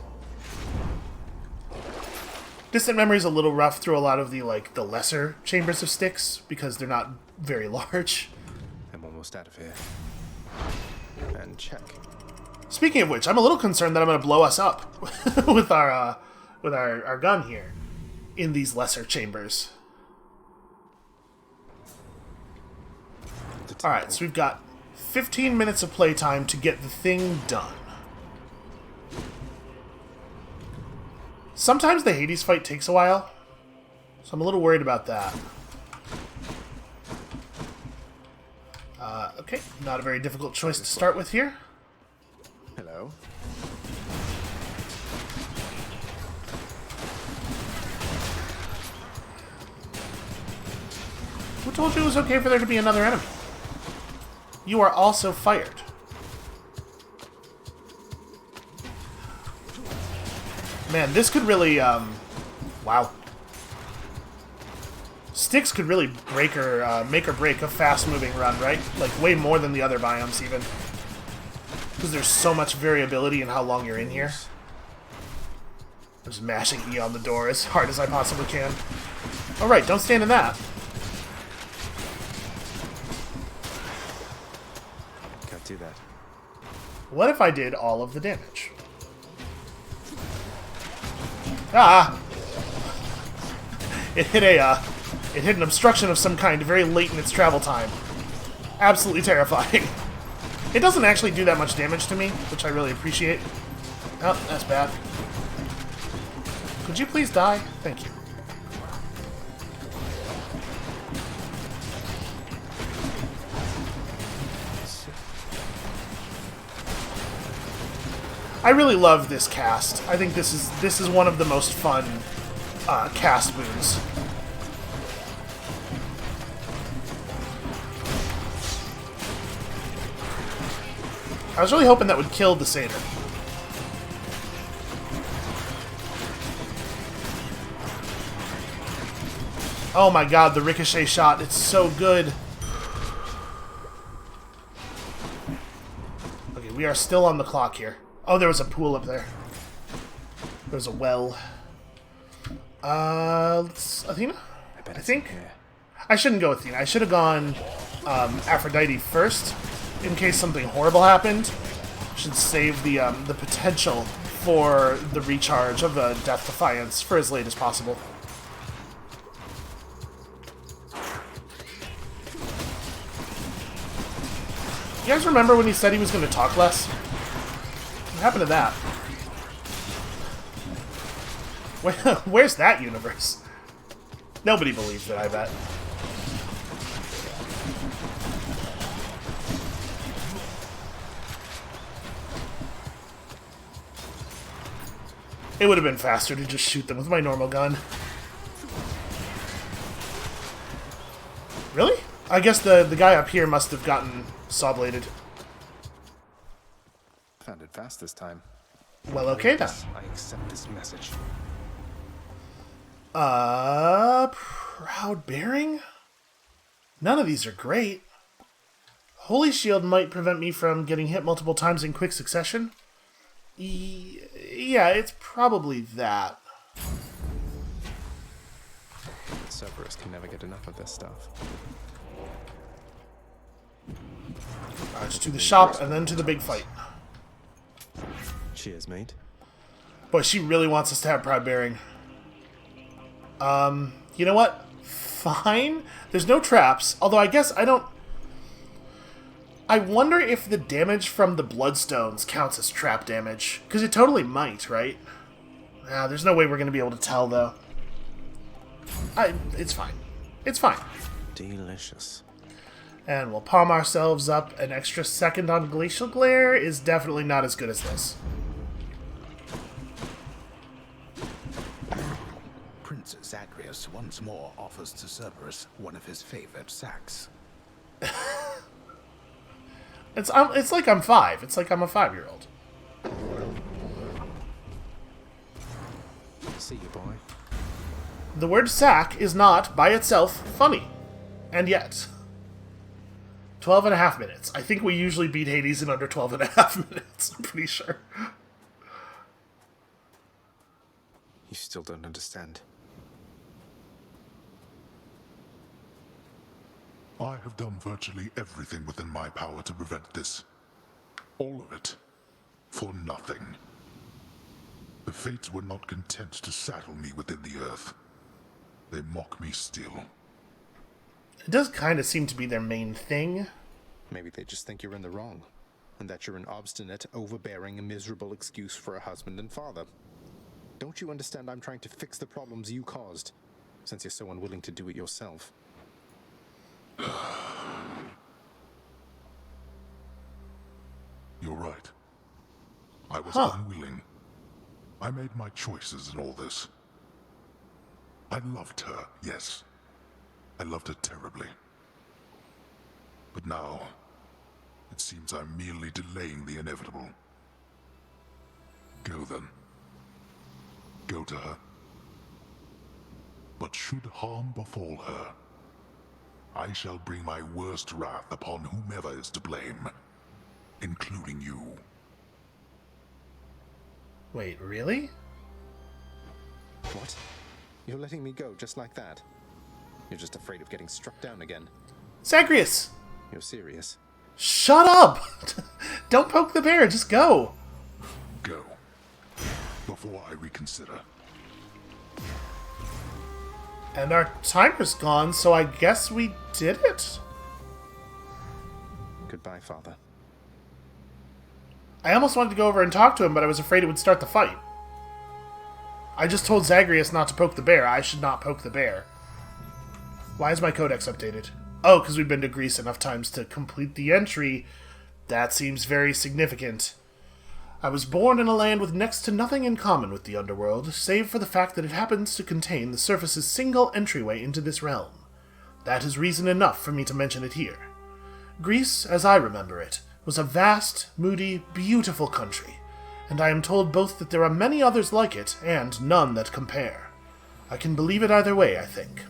Distant memory is a little rough through a lot of the, the lesser chambers of Styx, because they're not very large. I'm almost out of here. And check. Speaking of which, I'm a little concerned that I'm going to blow us up with our gun here in these lesser chambers. Alright, so we've got 15 minutes of playtime to get the thing done. Sometimes the Hades fight takes a while, so I'm a little worried about that. Okay, not a very difficult choice to start with here. Hello. Who told you it was okay for there to be another enemy? You are also fired. Man, this could really, wow. Styx could really make or break a fast-moving run, right? Like, way more than the other biomes, even. Because there's so much variability in how long you're in here. I'm just mashing E on the door as hard as I possibly can. Alright, don't stand in that. Can't do that. What if I did all of the damage? Ah! It hit an obstruction of some kind very late in its travel time. Absolutely terrifying. It doesn't actually do that much damage to me, which I really appreciate. Oh, that's bad. Could you please die? Thank you. I really love this cast. I think this is one of the most fun cast boons. I was really hoping that would kill the satyr. Oh my god, the ricochet shot, it's so good. Okay, we are still on the clock here. Oh, there was a pool up there. There's a well. Athena? I think? I shouldn't go Athena. I should have gone Aphrodite first, in case something horrible happened. Should save the potential for the recharge of the Death Defiance for as late as possible. You guys remember when he said he was going to talk less? What happened to that? Where's that universe? Nobody believes it, I bet. It would have been faster to just shoot them with my normal gun. Really? I guess the guy up here must have gotten saw-bladed. Found it fast this time. Well, okay then. I accept this message. Proud Bearing? None of these are great. Holy Shield might prevent me from getting hit multiple times in quick succession. Yeah, it's probably that. Cerberus can never get enough of this stuff. Alright, just to the shop and then to the big fight. Cheers, mate. Boy, she really wants us to have Proud Bearing. You know what? Fine. There's no traps, although I guess I don't... I wonder if the damage from the Bloodstones counts as trap damage, because it totally might, right? There's no way we're going to be able to tell, though. It's fine. It's fine. Delicious. And we'll palm ourselves up. An extra second on Glacial Glare is definitely not as good as this. Prince Zagreus once more offers to Cerberus one of his favorite sacks. It's like I'm 5. It's like I'm a 5-year-old. See you, boy. The word sack is not, by itself, funny. And yet. 12.5 minutes. I think we usually beat Hades in under 12.5 minutes. I'm pretty sure. You still don't understand. I have done virtually everything within my power to prevent this. All of it. For nothing. The Fates were not content to saddle me within the earth. They mock me still. It does kind of seem to be their main thing. Maybe they just think you're in the wrong, and that you're an obstinate, overbearing, and miserable excuse for a husband and father. Don't you understand I'm trying to fix the problems you caused, since you're so unwilling to do it yourself? You're right. I was unwilling. I made my choices in all this. I loved her, yes. I loved her terribly. But now, it seems I'm merely delaying the inevitable. Go then. Go to her. But should harm befall her, I shall bring my worst wrath upon whomever is to blame, including you. Wait, really? What? You're letting me go just like that? You're just afraid of getting struck down again. Zagreus! You're serious? Shut up! Don't poke the bear, just go! Go. Before I reconsider. And our timer's gone, so I guess we did it? Goodbye, Father. I almost wanted to go over and talk to him, but I was afraid it would start the fight. I just told Zagreus not to poke the bear. I should not poke the bear. Why is my codex updated? Oh, because we've been to Greece enough times to complete the entry. That seems very significant. I was born in a land with next to nothing in common with the Underworld, save for the fact that it happens to contain the surface's single entryway into this realm. That is reason enough for me to mention it here. Greece, as I remember it, was a vast, moody, beautiful country, and I am told both that there are many others like it, and none that compare. I can believe it either way, I think.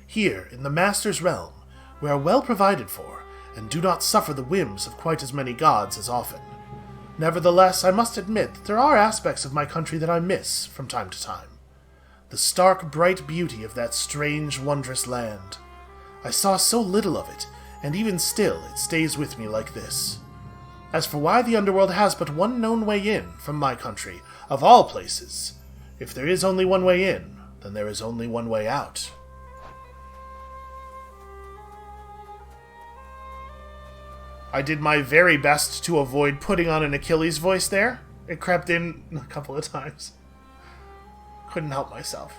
Here, in the Master's realm, we are well provided for, and do not suffer the whims of quite as many gods as often. Nevertheless, I must admit that there are aspects of my country that I miss from time to time. The stark, bright beauty of that strange, wondrous land. I saw so little of it, and even still it stays with me like this. As for why the Underworld has but one known way in from my country, of all places, if there is only one way in, then there is only one way out. I did my very best to avoid putting on an Achilles voice there. It crept in a couple of times. Couldn't help myself.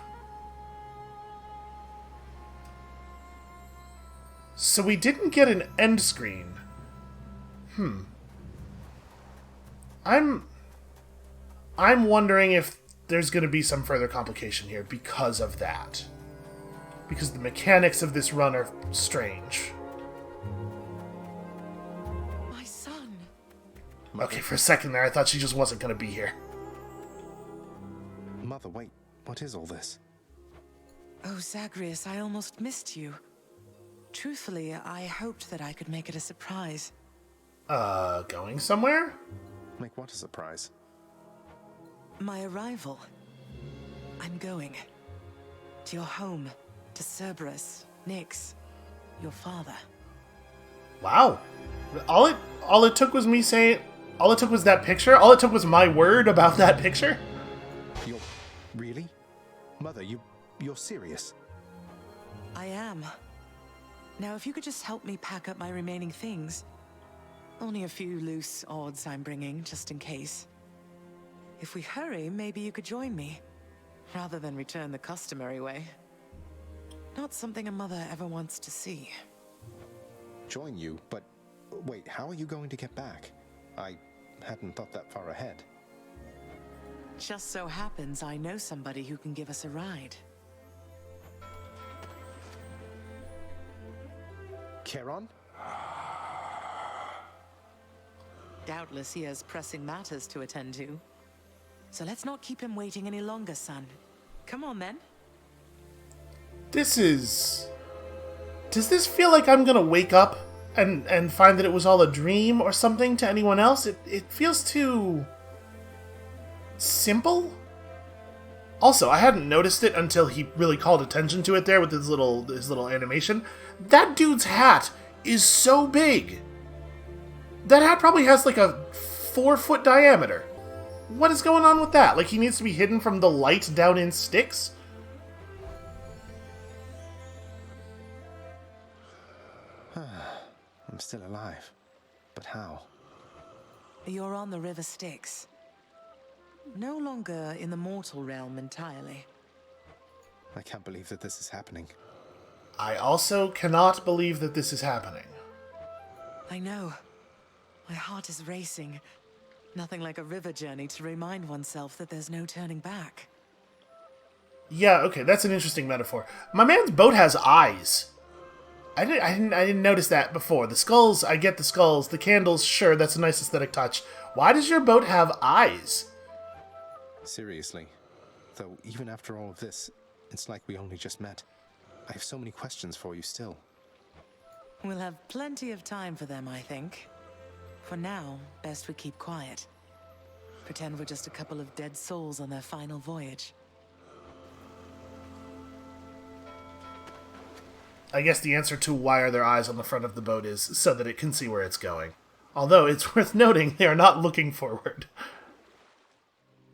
So we didn't get an end screen. I'm wondering if there's going to be some further complication here because of that. Because the mechanics of this run are strange. My son. Okay, for a second there, I thought she just wasn't going to be here. Mother, wait. What is all this? Oh, Zagreus, I almost missed you. Truthfully, I hoped that I could make it a surprise. Going somewhere? Make what a surprise? My arrival. I'm going. To your home. To Cerberus, Nyx, your father. Wow. All it took was me saying... All it took was that picture? All it took was my word about that picture? You're... Really? Mother, you're serious? I am. Now, if you could just help me pack up my remaining things. Only a few loose odds I'm bringing, just in case. If we hurry, maybe you could join me, rather than return the customary way. Not something a mother ever wants to see. Join you? But wait, how are you going to get back? I hadn't thought that far ahead. Just so happens I know somebody who can give us a ride. Charon? Doubtless he has pressing matters to attend to. So let's not keep him waiting any longer, son. Come on, then. Does this feel like I'm gonna wake up and find that it was all a dream or something to anyone else? It feels too simple. Also, I hadn't noticed it until he really called attention to it there with his little animation. That dude's hat is so big. That hat probably has like a 4-foot diameter. What is going on with that? Like, he needs to be hidden from the light down in Styx? I'm still alive. But how? You're on the River Styx. No longer in the mortal realm entirely. I can't believe that this is happening. I also cannot believe that this is happening. I know. My heart is racing. Nothing like a river journey to remind oneself that there's no turning back. Yeah, okay, that's an interesting metaphor. My man's boat has eyes. I didn't notice that before. The skulls, I get the skulls. The candles, sure, that's a nice aesthetic touch. Why does your boat have eyes? Seriously. Though, even after all of this, it's like we only just met. I have so many questions for you still. We'll have plenty of time for them, I think. For now, best we keep quiet. Pretend we're just a couple of dead souls on their final voyage. I guess the answer to why are there eyes on the front of the boat is so that it can see where it's going. Although, it's worth noting they are not looking forward.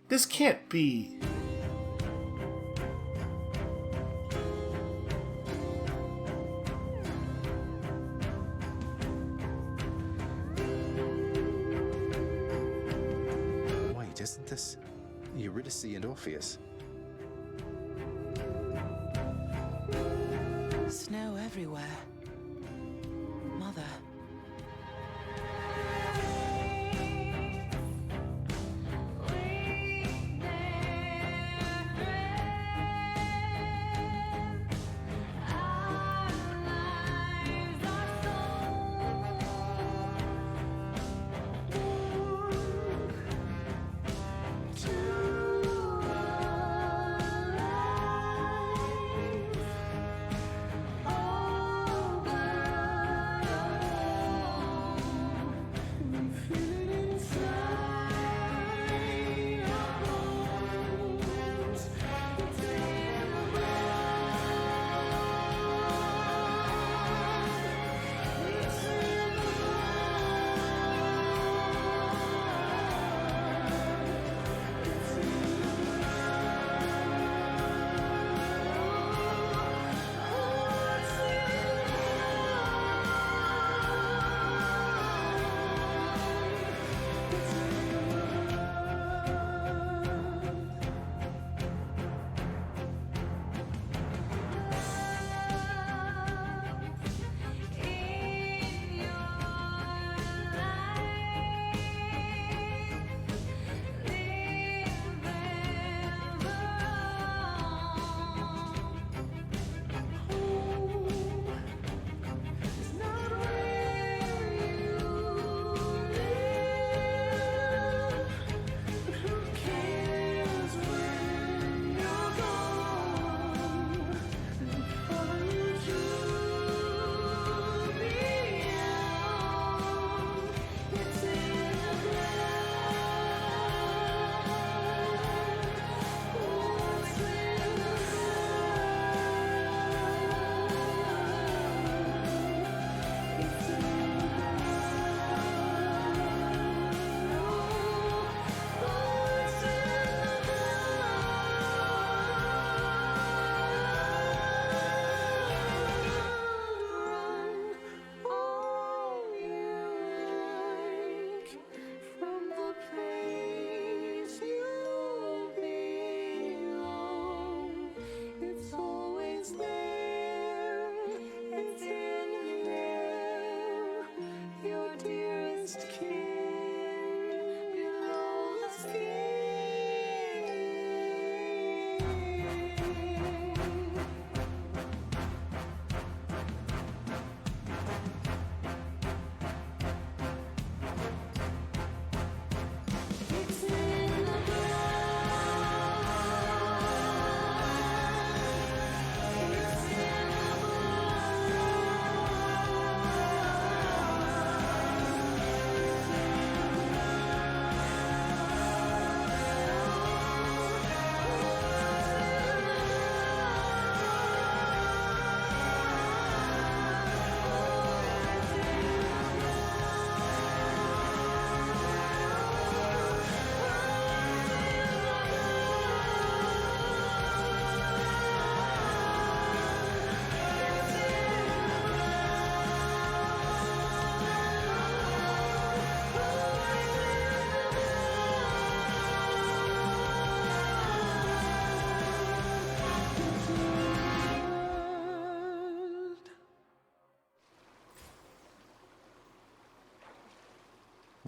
This can't be... Wait, isn't this Eurydice and Orpheus? Snow everywhere. Mother.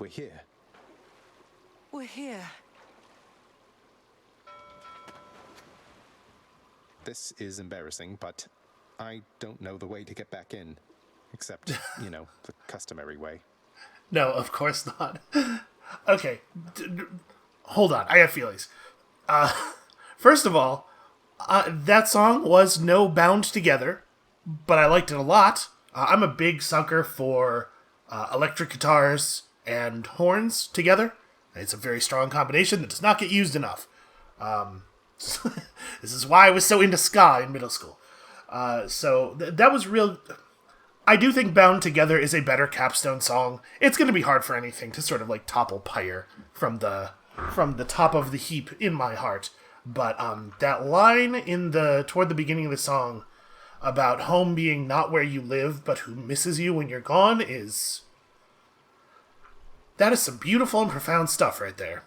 we're here. We're here. This is embarrassing, but I don't know the way to get back in. Except, you know, the customary way. No, of course not. Okay, hold on. I have feelings. First of all, that song was no bound together, but I liked it a lot. I'm a big sucker for electric guitars and horns together. It's a very strong combination that does not get used enough. This is why I was so into ska in middle school. So that was real. I do think Bound Together is a better capstone song. It's going to be hard for anything to sort of like topple Pyre from the top of the heap in my heart. But that line toward the beginning of the song about home being not where you live, but who misses you when you're gone that is some beautiful and profound stuff right there.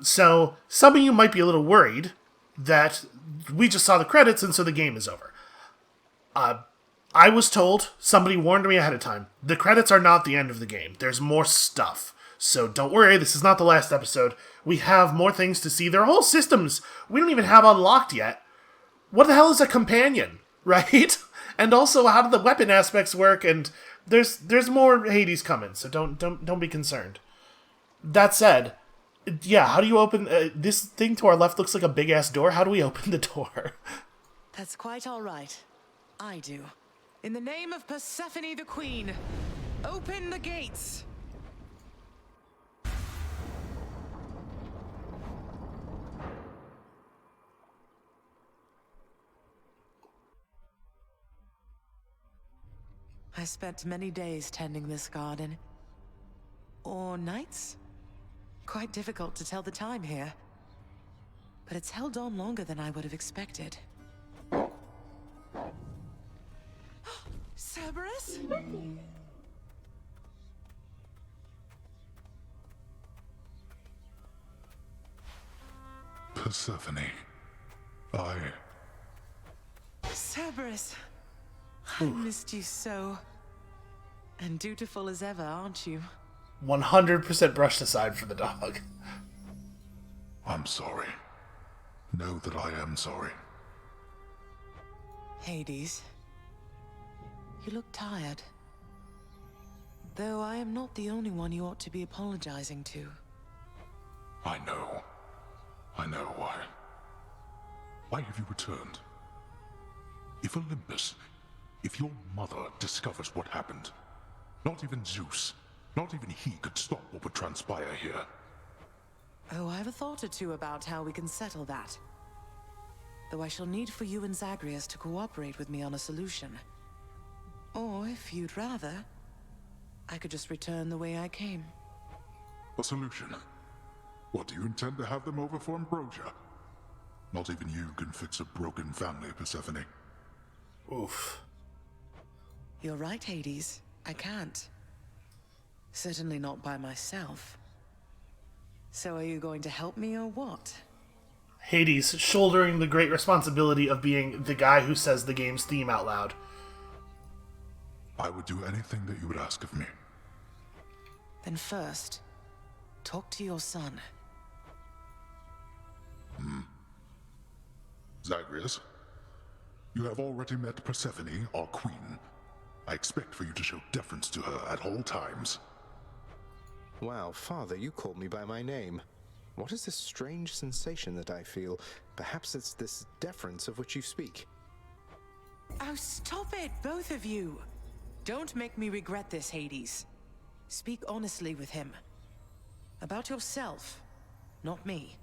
So some of you might be a little worried that we just saw the credits and so the game is over. I was told, somebody warned me ahead of time, the credits are not the end of the game. There's more stuff. So don't worry, this is not the last episode. We have more things to see. There are whole systems we don't even have unlocked yet. What the hell is a companion, right? And also, how do the weapon aspects work? And there's more Hades coming, so don't be concerned. That said, yeah, how do you open... this thing to our left looks like a big-ass door. How do we open the door? That's quite all right. I do. In the name of Persephone the Queen, open the gates! I spent many days tending this garden. Or nights? Quite difficult to tell the time here. But it's held on longer than I would have expected. Cerberus? Persephone. Cerberus. I missed you so. And dutiful as ever, aren't you? 100% brushed aside for the dog. I'm sorry. Know that I am sorry. Hades. You look tired. Though I am not the only one you ought to be apologizing to. I know. I know why. Why have you returned? If Olympus, if your mother discovers what happened, not even Zeus, not even he could stop what would transpire here. Oh, I have a thought or two about how we can settle that. Though I shall need for you and Zagreus to cooperate with me on a solution. Or, if you'd rather, I could just return the way I came. A solution? What, do you intend to have them over for ambrosia? Not even you can fix a broken family, Persephone. Oof. You're right, Hades. I can't. Certainly not by myself. So are you going to help me or what? Hades shouldering the great responsibility of being the guy who says the game's theme out loud. I would do anything that you would ask of me. Then first, talk to your son. Zagreus, you have already met Persephone, our queen. I expect for you to show deference to her at all times. Wow, Father, you called me by my name. What is this strange sensation that I feel? Perhaps it's this deference of which you speak. Oh, stop it, both of you! Don't make me regret this, Hades. Speak honestly with him. About yourself, not me.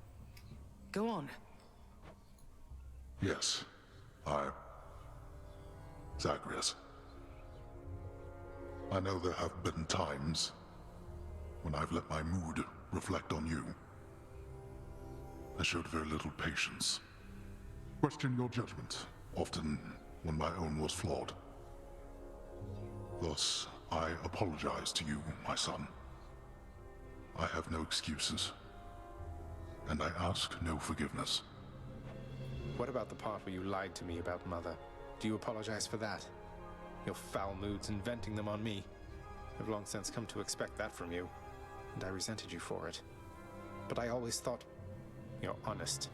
Go on. Yes, Zagreus. I know there have been times when I've let my mood reflect on you. I showed very little patience. Questioned your judgment, often when my own was flawed. Thus, I apologize to you, my son. I have no excuses, and I ask no forgiveness. What about the part where you lied to me about Mother? Do you apologize for that? Your foul moods and venting them on me? I've long since come to expect that from you, and I resented you for it. But I always thought you're honest.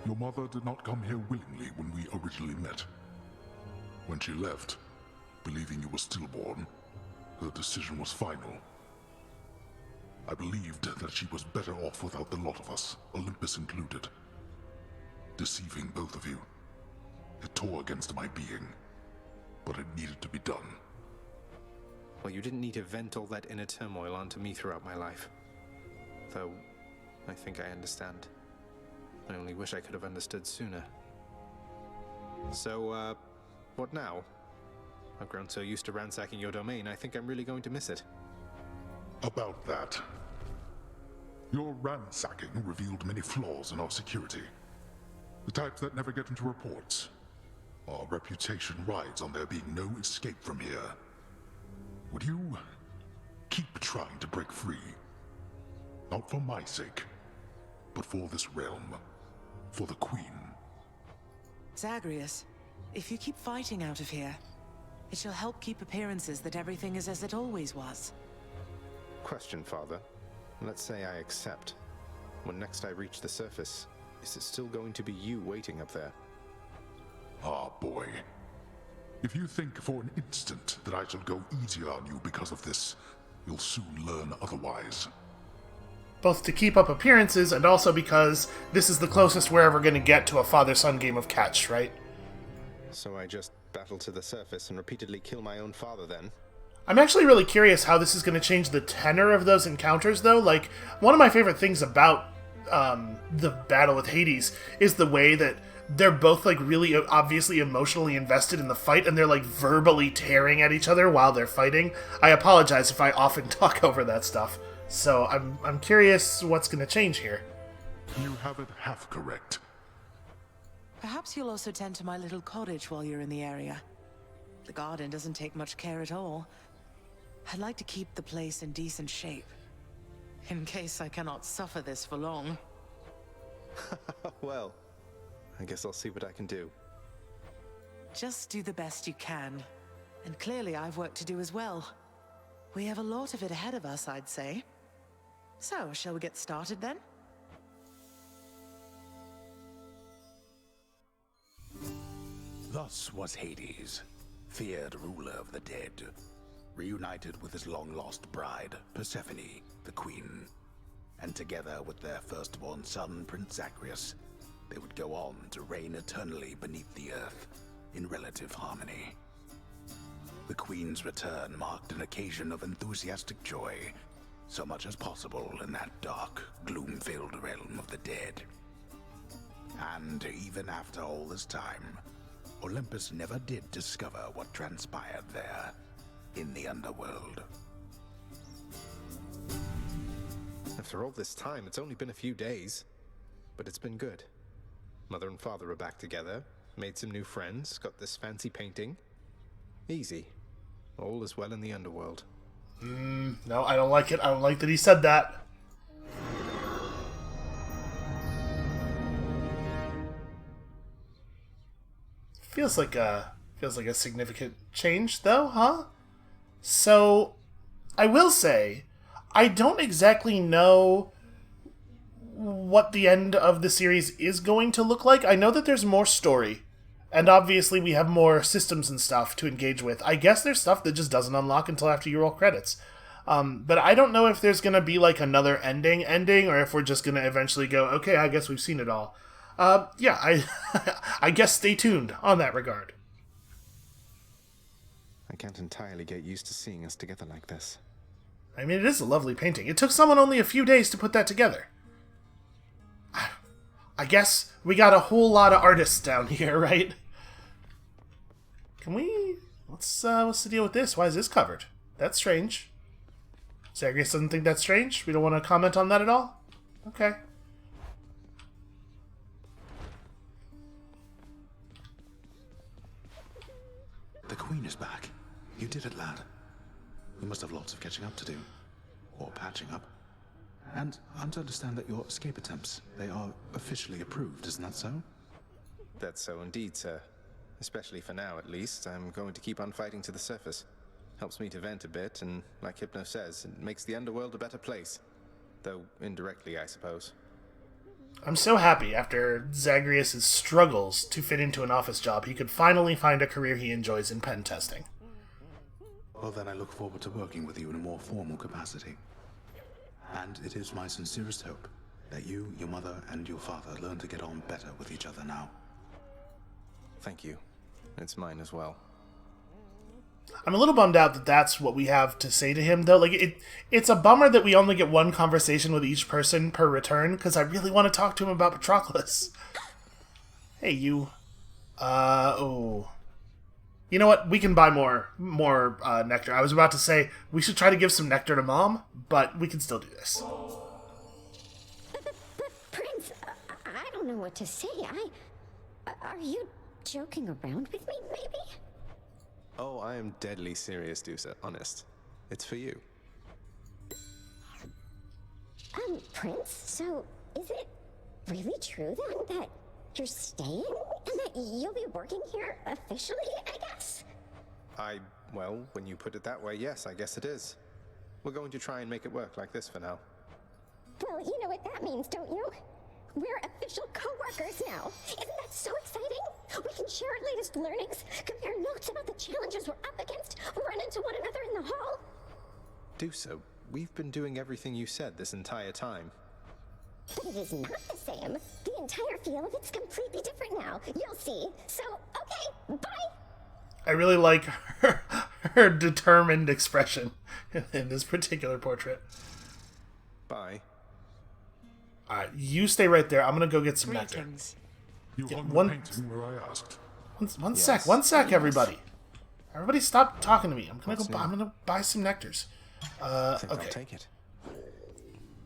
Your mother did not come here willingly when we originally met. When she left, believing you were stillborn, her decision was final. I believed that she was better off without the lot of us, Olympus included. Deceiving both of you. It tore against my being, but it needed to be done. Well, you didn't need to vent all that inner turmoil onto me throughout my life. Though, I think I understand. I only wish I could have understood sooner. So, what now? I've grown so used to ransacking your domain, I think I'm really going to miss it. About that. Your ransacking revealed many flaws in our security. The types that never get into reports. Our reputation rides on there being no escape from here. Would you keep trying to break free? Not for my sake, but for this realm. For the Queen. Zagreus, if you keep fighting out of here, it shall help keep appearances that everything is as it always was. Question, Father. Let's say I accept. When next I reach the surface, is it still going to be you waiting up there? Ah, boy. If you think for an instant that I shall go easier on you because of this, you'll soon learn otherwise. Both to keep up appearances and also because this is the closest we're ever going to get to a father-son game of catch, right? So I just battle to the surface and repeatedly kill my own father then? I'm actually really curious how this is going to change the tenor of those encounters, though. Like, one of my favorite things about the battle with Hades is the way that they're both, like, really obviously emotionally invested in the fight, and they're, like, verbally tearing at each other while they're fighting. I apologize if I often talk over that stuff. So I'm curious what's going to change here. You have it half correct. Perhaps you'll also tend to my little cottage while you're in the area. The garden doesn't take much care at all. I'd like to keep the place in decent shape, in case I cannot suffer this for long. Well, I guess I'll see what I can do. Just do the best you can. And clearly I've work to do as well. We have a lot of it ahead of us, I'd say. So, shall we get started then? Thus was Hades, feared ruler of the dead, reunited with his long-lost bride, Persephone, the queen. And together with their firstborn son, Prince Zagreus, they would go on to reign eternally beneath the earth, in relative harmony. The queen's return marked an occasion of enthusiastic joy, so much as possible in that dark, gloom-filled realm of the dead. And even after all this time, Olympus never did discover what transpired there, in the Underworld. After all this time, it's only been a few days. But it's been good. Mother and father are back together, made some new friends, got this fancy painting. Easy. All is well in the Underworld. No, I don't like it. I don't like that he said that. Feels like a significant change, though, huh? So, I will say, I don't exactly know what the end of the series is going to look like. I know that there's more story, and obviously we have more systems and stuff to engage with. I guess there's stuff that just doesn't unlock until after you roll credits. But I don't know if there's going to be like another ending, or if we're just going to eventually go, okay, I guess we've seen it all. Yeah, I guess stay tuned on that regard. I can't entirely get used to seeing us together like this. I mean, it is a lovely painting. It took someone only a few days to put that together. I guess we got a whole lot of artists down here, right? Can we... what's the deal with this? Why is this covered? That's strange. Zagreus doesn't think that's strange? We don't want to comment on that at all? Okay. The Queen is back. You did it, lad. You must have lots of catching up to do. Or patching up. And I'm to understand that your escape attempts, they are officially approved, isn't that so? That's so indeed, sir. Especially for now, at least. I'm going to keep on fighting to the surface. Helps me to vent a bit, and like Hypno says, it makes the Underworld a better place. Though indirectly, I suppose. I'm so happy after Zagreus' struggles to fit into an office job, he could finally find a career he enjoys in pen testing. Well, then I look forward to working with you in a more formal capacity. And it is my sincerest hope that you, your mother, and your father learn to get on better with each other now. Thank you. It's mine as well. I'm a little bummed out that that's what we have to say to him, though. Like, it's a bummer that we only get one conversation with each person per return, because I really want to talk to him about Patroclus. Hey, you. Oh. You know what? We can buy more nectar. I was about to say, we should try to give some nectar to Mom, but we can still do this. But Prince, I don't know what to say. Are you joking around with me, maybe? Oh, I am deadly serious, Dusa. Honest. It's for you. Prince, so is it really true then that you're staying and that you'll be working here officially, I guess? Well, when you put it that way, yes, I guess it is. We're going to try and make it work like this for now. Well, you know what that means, don't you? We're official co-workers now. Isn't that so exciting? We can share our latest learnings, compare notes about the challenges we're up against, run into one another in the hall. Dusa, we've been doing everything you said this entire time. But it is not the same. The entire feel of it's completely different now. You'll see. So, okay, bye. I really like her determined expression in this particular portrait. Bye. Alright, you stay right there. I'm gonna go get some nectar. You Yeah, hung one- the painting where I asked. One Yes. sec, everybody. Everybody stop talking to me. I'm What's new? I'm gonna buy some nectars. I think Okay. I'll take it.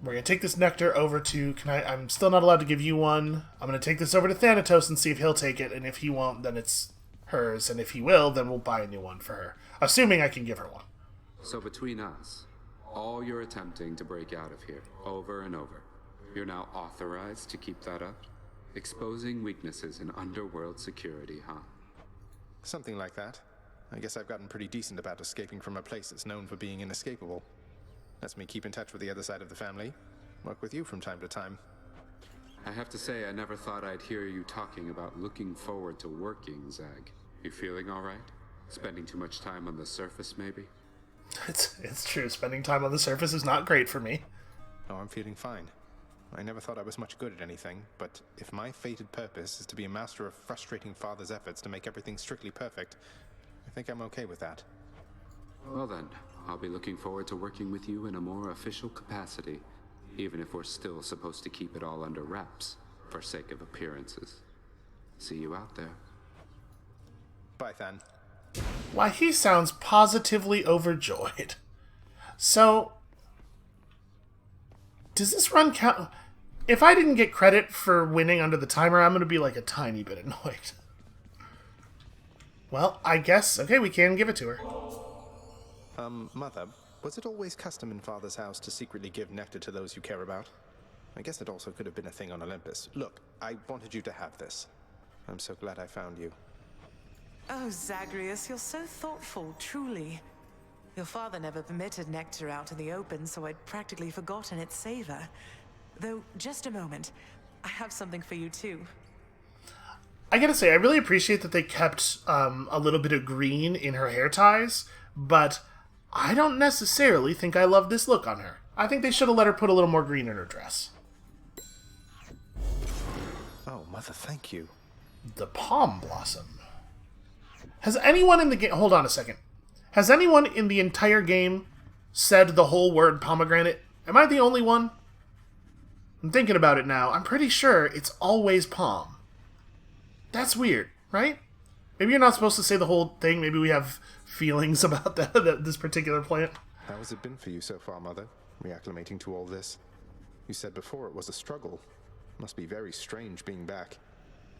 We're gonna take this nectar over to, I'm still not allowed to give you one. I'm gonna take this over to Thanatos and see if he'll take it, and if he won't, then it's hers, and if he will, then we'll buy a new one for her. Assuming I can give her one. So between us, all you're attempting to break out of here, over and over, you're now authorized to keep that up? Exposing weaknesses in Underworld security, huh? Something like that. I guess I've gotten pretty decent about escaping from a place that's known for being inescapable. Lets me keep in touch with the other side of the family. Work with you from time to time. I have to say, I never thought I'd hear you talking about looking forward to working, Zag. You feeling all right? Spending too much time on the surface, maybe? It's true. Spending time on the surface is not great for me. Oh, I'm feeling fine. I never thought I was much good at anything, but if my fated purpose is to be a master of frustrating father's efforts to make everything strictly perfect, I think I'm okay with that. Well then, I'll be looking forward to working with you in a more official capacity, even if we're still supposed to keep it all under wraps, for sake of appearances. See you out there. Bye, Than. Why, he sounds positively overjoyed. So, does this run count? If I didn't get credit for winning under the timer, I'm going to be like a tiny bit annoyed. Well, I guess, okay, we can give it to her. Mother, was it always custom in Father's house to secretly give nectar to those you care about? I guess it also could have been a thing on Olympus. Look, I wanted you to have this. I'm so glad I found you. Oh, Zagreus, you're so thoughtful, truly. Your father never permitted nectar out in the open, so I'd practically forgotten its savor. Though, just a moment. I have something for you, too. I gotta say, I really appreciate that they kept a little bit of green in her hair ties, but I don't necessarily think I love this look on her. I think they should have let her put a little more green in her dress. Oh, Mother, thank you. The palm blossom. Has anyone in the game... Hold on a second. Has anyone in the entire game said the whole word pomegranate? Am I the only one? I'm thinking about it now. I'm pretty sure it's always palm. That's weird, right? Maybe you're not supposed to say the whole thing. Maybe we have feelings about this particular plant. How has it been for you so far, Mother? Reacclimating to all this? You said before it was a struggle. Must be very strange being back.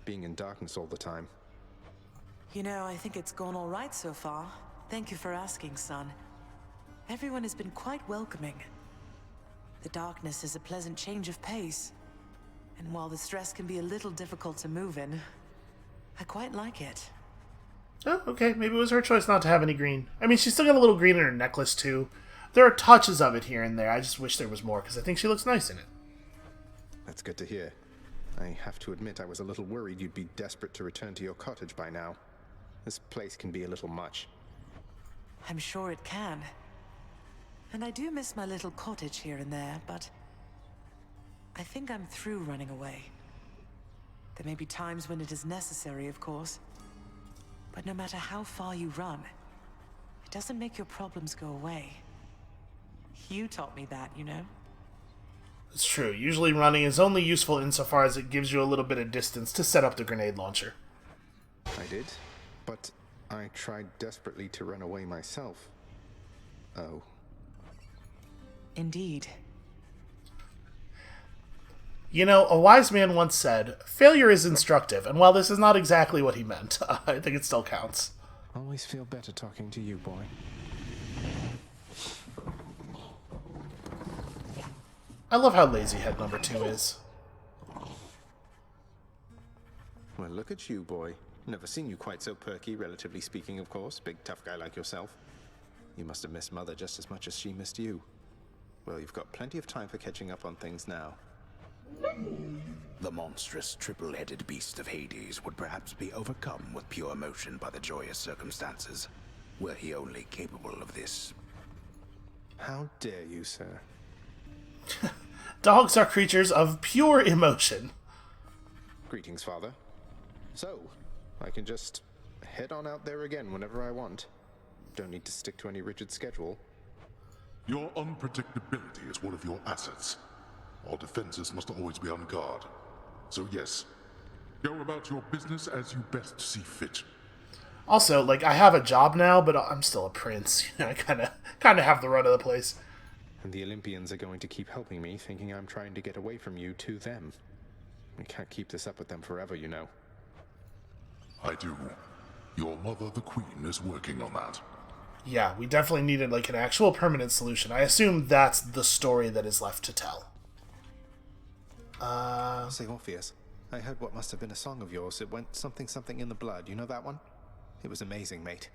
Being in darkness all the time. You know, I think it's gone all right so far. Thank you for asking, son. Everyone has been quite welcoming. The darkness is a pleasant change of pace. And while the stress can be a little difficult to move in, I quite like it. Oh, okay, maybe it was her choice not to have any green. I mean, she's still got a little green in her necklace, too. There are touches of it here and there. I just wish there was more, because I think she looks nice in it. That's good to hear. I have to admit I was a little worried you'd be desperate to return to your cottage by now. This place can be a little much. I'm sure it can. And I do miss my little cottage here and there, but I think I'm through running away. There may be times when it is necessary, of course. But no matter how far you run, it doesn't make your problems go away. You taught me that, you know? It's true. Usually running is only useful insofar as it gives you a little bit of distance to set up the grenade launcher. I did, but I tried desperately to run away myself. Oh. Indeed. You know, a wise man once said, failure is instructive, and while this is not exactly what he meant, I think it still counts. Always feel better talking to you, boy. I love how lazy head number 2 is. Well, look at you, boy. Never seen you quite so perky, relatively speaking, of course. Big, tough guy like yourself. You must have missed Mother just as much as she missed you. Well, you've got plenty of time for catching up on things now. The monstrous triple-headed beast of Hades would perhaps be overcome with pure emotion by the joyous circumstances, were he only capable of this. How dare you, sir? Dogs are creatures of pure emotion. Greetings, Father. So, I can just head on out there again whenever I want. Don't need to stick to any rigid schedule. Your unpredictability is one of your assets. Our defenses must always be on guard. So yes, go about your business as you best see fit. Also, like, I have a job now, but I'm still a prince. I kind of have the run of the place. And the Olympians are going to keep helping me, thinking I'm trying to get away from you to them. We can't keep this up with them forever, you know. I do. Your mother, the Queen, is working on that. Yeah, we definitely needed, like, an actual permanent solution. I assume that's the story that is left to tell. Say, Orpheus, I heard what must have been a song of yours. It went something something in the blood. You know that one? It was amazing, mate.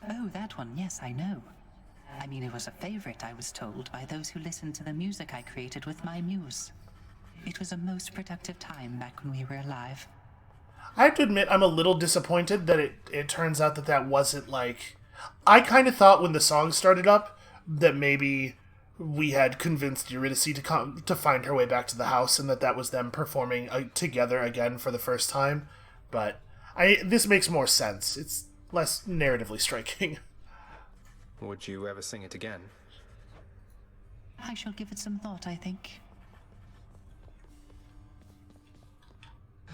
Oh, that one. Yes, I know. I mean, it was a favorite, I was told, by those who listened to the music I created with my muse. It was a most productive time back when we were alive. I have to admit, I'm a little disappointed that it turns out that wasn't, like... I kind of thought when the song started up that maybe we had convinced Eurydice to find her way back to the house and that was them performing together again for the first time. But this makes more sense. It's less narratively striking. Would you ever sing it again? I shall give it some thought, I think.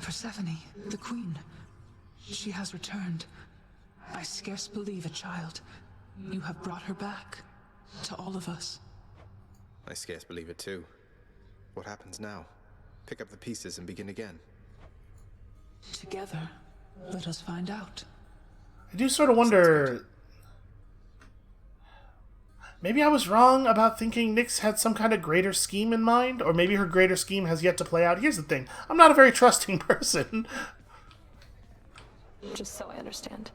Persephone, the queen. She has returned. I scarce believe it, child. You have brought her back. To all of us. I scarce believe it too. What happens now? Pick up the pieces and begin again. Together, let us find out. I do sort of wonder... Maybe I was wrong about thinking Nyx had some kind of greater scheme in mind, or maybe her greater scheme has yet to play out. Here's the thing. I'm not a very trusting person. Just so I understand.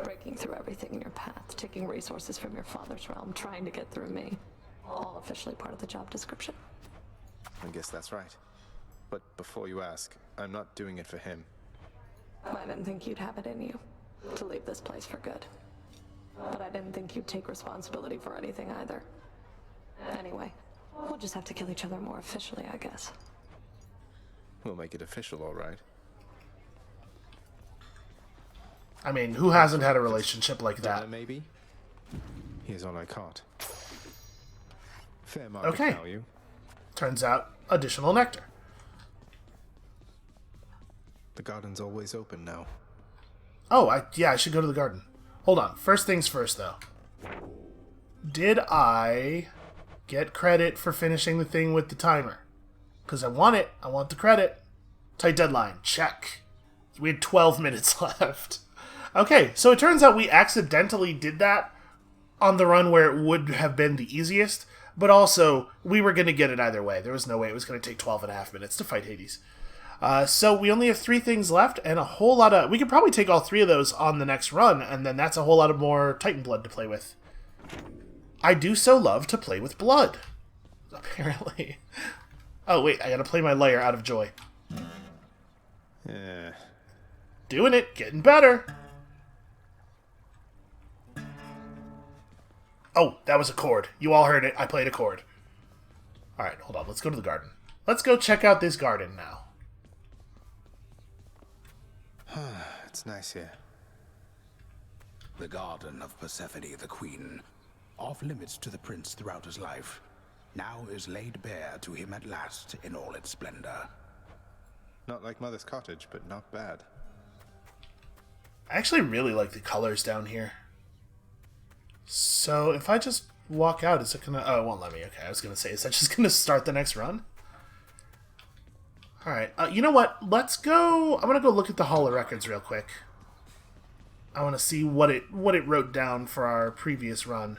Breaking through everything in your path, taking resources from your father's realm, trying to get through me. All officially part of the job description. I guess that's right. But before you ask, I'm not doing it for him. I didn't think you'd have it in you to leave this place for good. But I didn't think you'd take responsibility for anything either. Anyway, we'll just have to kill each other more officially, I guess. We'll make it official, all right. I mean, who hasn't had a relationship like that? Maybe. Here's all I caught. Fair market value. Turns out, additional nectar. The garden's always open now. Oh, I should go to the garden. Hold on. First things first, though. Did I get credit for finishing the thing with the timer? Because I want it. I want the credit. Tight deadline. Check. We had 12 minutes left. Okay, so it turns out we accidentally did that on the run where it would have been the easiest, but also we were going to get it either way. There was no way it was going to take 12 and a half minutes to fight Hades. So we only have 3 things left, and a whole lot of... We could probably take all 3 of those on the next run, and then that's a whole lot of more Titan blood to play with. I do so love to play with blood. Apparently. Oh, wait, I gotta play my layer out of joy. Yeah. Doing it, getting better. Oh, that was a chord. You all heard it. I played a chord. Alright, hold on. Let's go to the garden. Let's go check out this garden now. It's nice here. The garden of Persephone the Queen, off limits to the prince throughout his life, now is laid bare to him at last in all its splendor. Not like Mother's cottage, but not bad. I actually really like the colors down here. So, if I just walk out, is it gonna... Oh, it won't let me. Okay, I was gonna say, is that just gonna start the next run? Alright, you know what? Let's go... I'm gonna go look at the Hall of Records real quick. I want to see what it wrote down for our previous run.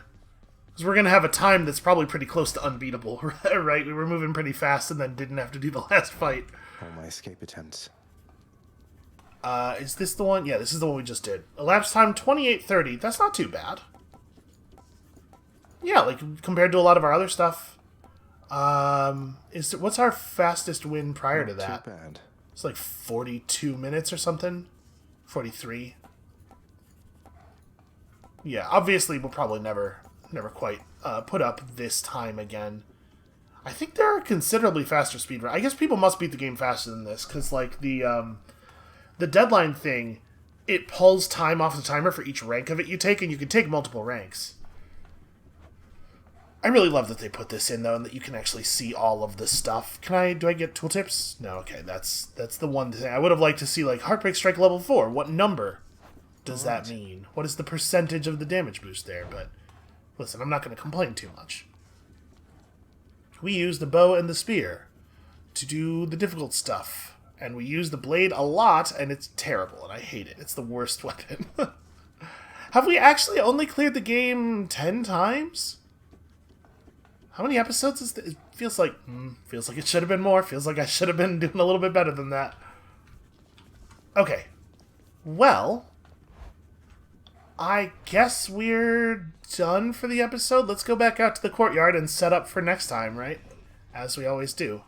Because we're gonna have a time that's probably pretty close to unbeatable, right? We were moving pretty fast and then didn't have to do the last fight. All my escape attempts. Is this the one? Yeah, this is the one we just did. Elapsed time 28:30. That's not too bad. Yeah, like compared to a lot of our other stuff. What's our fastest win prior to that? Not too bad. It's like 42 minutes or something. 43. Yeah, obviously we'll probably never quite put up this time again. I think there are considerably faster speedrun. I guess people must beat the game faster than this, because like the deadline thing, it pulls time off the timer for each rank of it you take, and you can take multiple ranks. I really love that they put this in, though, and that you can actually see all of the stuff. Do I get tooltips? No, okay, that's the one thing. I would have liked to see, like, Heartbreak Strike level 4. What number does that mean? What is the percentage of the damage boost there? But, listen, I'm not going to complain too much. We use the bow and the spear to do the difficult stuff. And we use the blade a lot, and it's terrible, and I hate it. It's the worst weapon. Have we actually only cleared the game 10 times? How many episodes is this? It feels like it should have been more. Feels like I should have been doing a little bit better than that. Okay. Well, I guess we're done for the episode. Let's go back out to the courtyard and set up for next time, right? As we always do.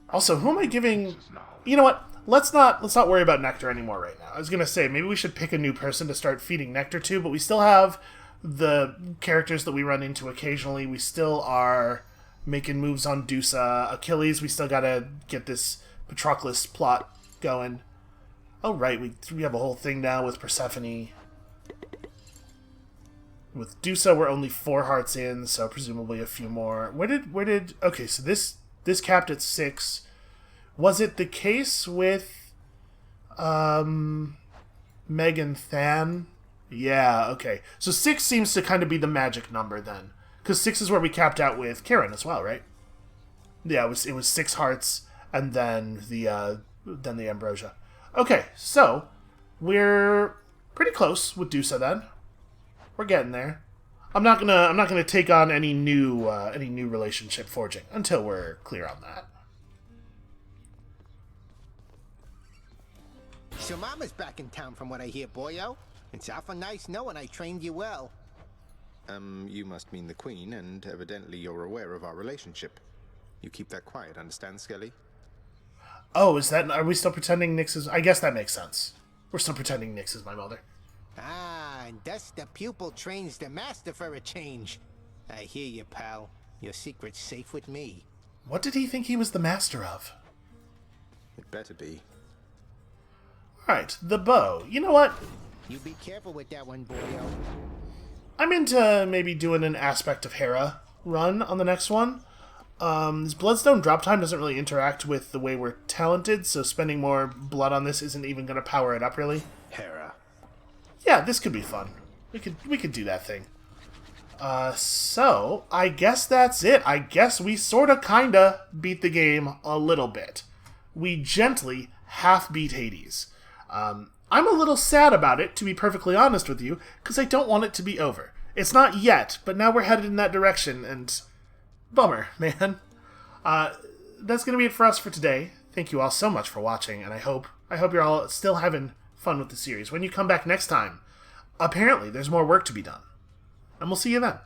Also, who am I giving... You know what? Let's not worry about Nectar anymore right now. I was going to say, maybe we should pick a new person to start feeding Nectar to, but we still have the characters that we run into occasionally. We still are making moves on Dusa. Achilles, we still gotta get this Patroclus plot going. Oh, right, we have a whole thing now with Persephone. With Dusa, we're only 4 hearts in, so presumably a few more. Where did... Okay, so this capped at 6. Was it the case with Meg and Than? Yeah, okay. So 6 seems to kind of be the magic number then. Because 6 is where we capped out with Karen as well, right? Yeah, it was 6 hearts and then the ambrosia. Okay, so we're pretty close with Dusa then. We're getting there. I'm not gonna take on any new relationship forging until we're clear on that. So Mama's back in town from what I hear, boyo. It's awful nice knowing I trained you well. You must mean the Queen, and evidently you're aware of our relationship. You keep that quiet, understand, Skelly? Oh, are we still pretending Nyx is... I guess that makes sense. We're still pretending Nyx is my mother. Ah, and thus the pupil trains the master for a change. I hear you, pal. Your secret's safe with me. What did he think he was the master of? It better be. Alright, the bow. You know what? You be careful with that one, boyo. I'm into maybe doing an Aspect of Hera run on the next one. This Bloodstone drop time doesn't really interact with the way we're talented, so spending more blood on this isn't even going to power it up, really. Hera. Yeah, this could be fun. We could do that thing. So, I guess that's it. I guess we sorta kinda beat the game a little bit. We gently half beat Hades. I'm a little sad about it, to be perfectly honest with you, because I don't want it to be over. It's not yet, but now we're headed in that direction, and... Bummer, man. that's going to be it for us for today. Thank you all so much for watching, and I hope you're all still having fun with the series. When you come back next time, apparently there's more work to be done. And we'll see you then.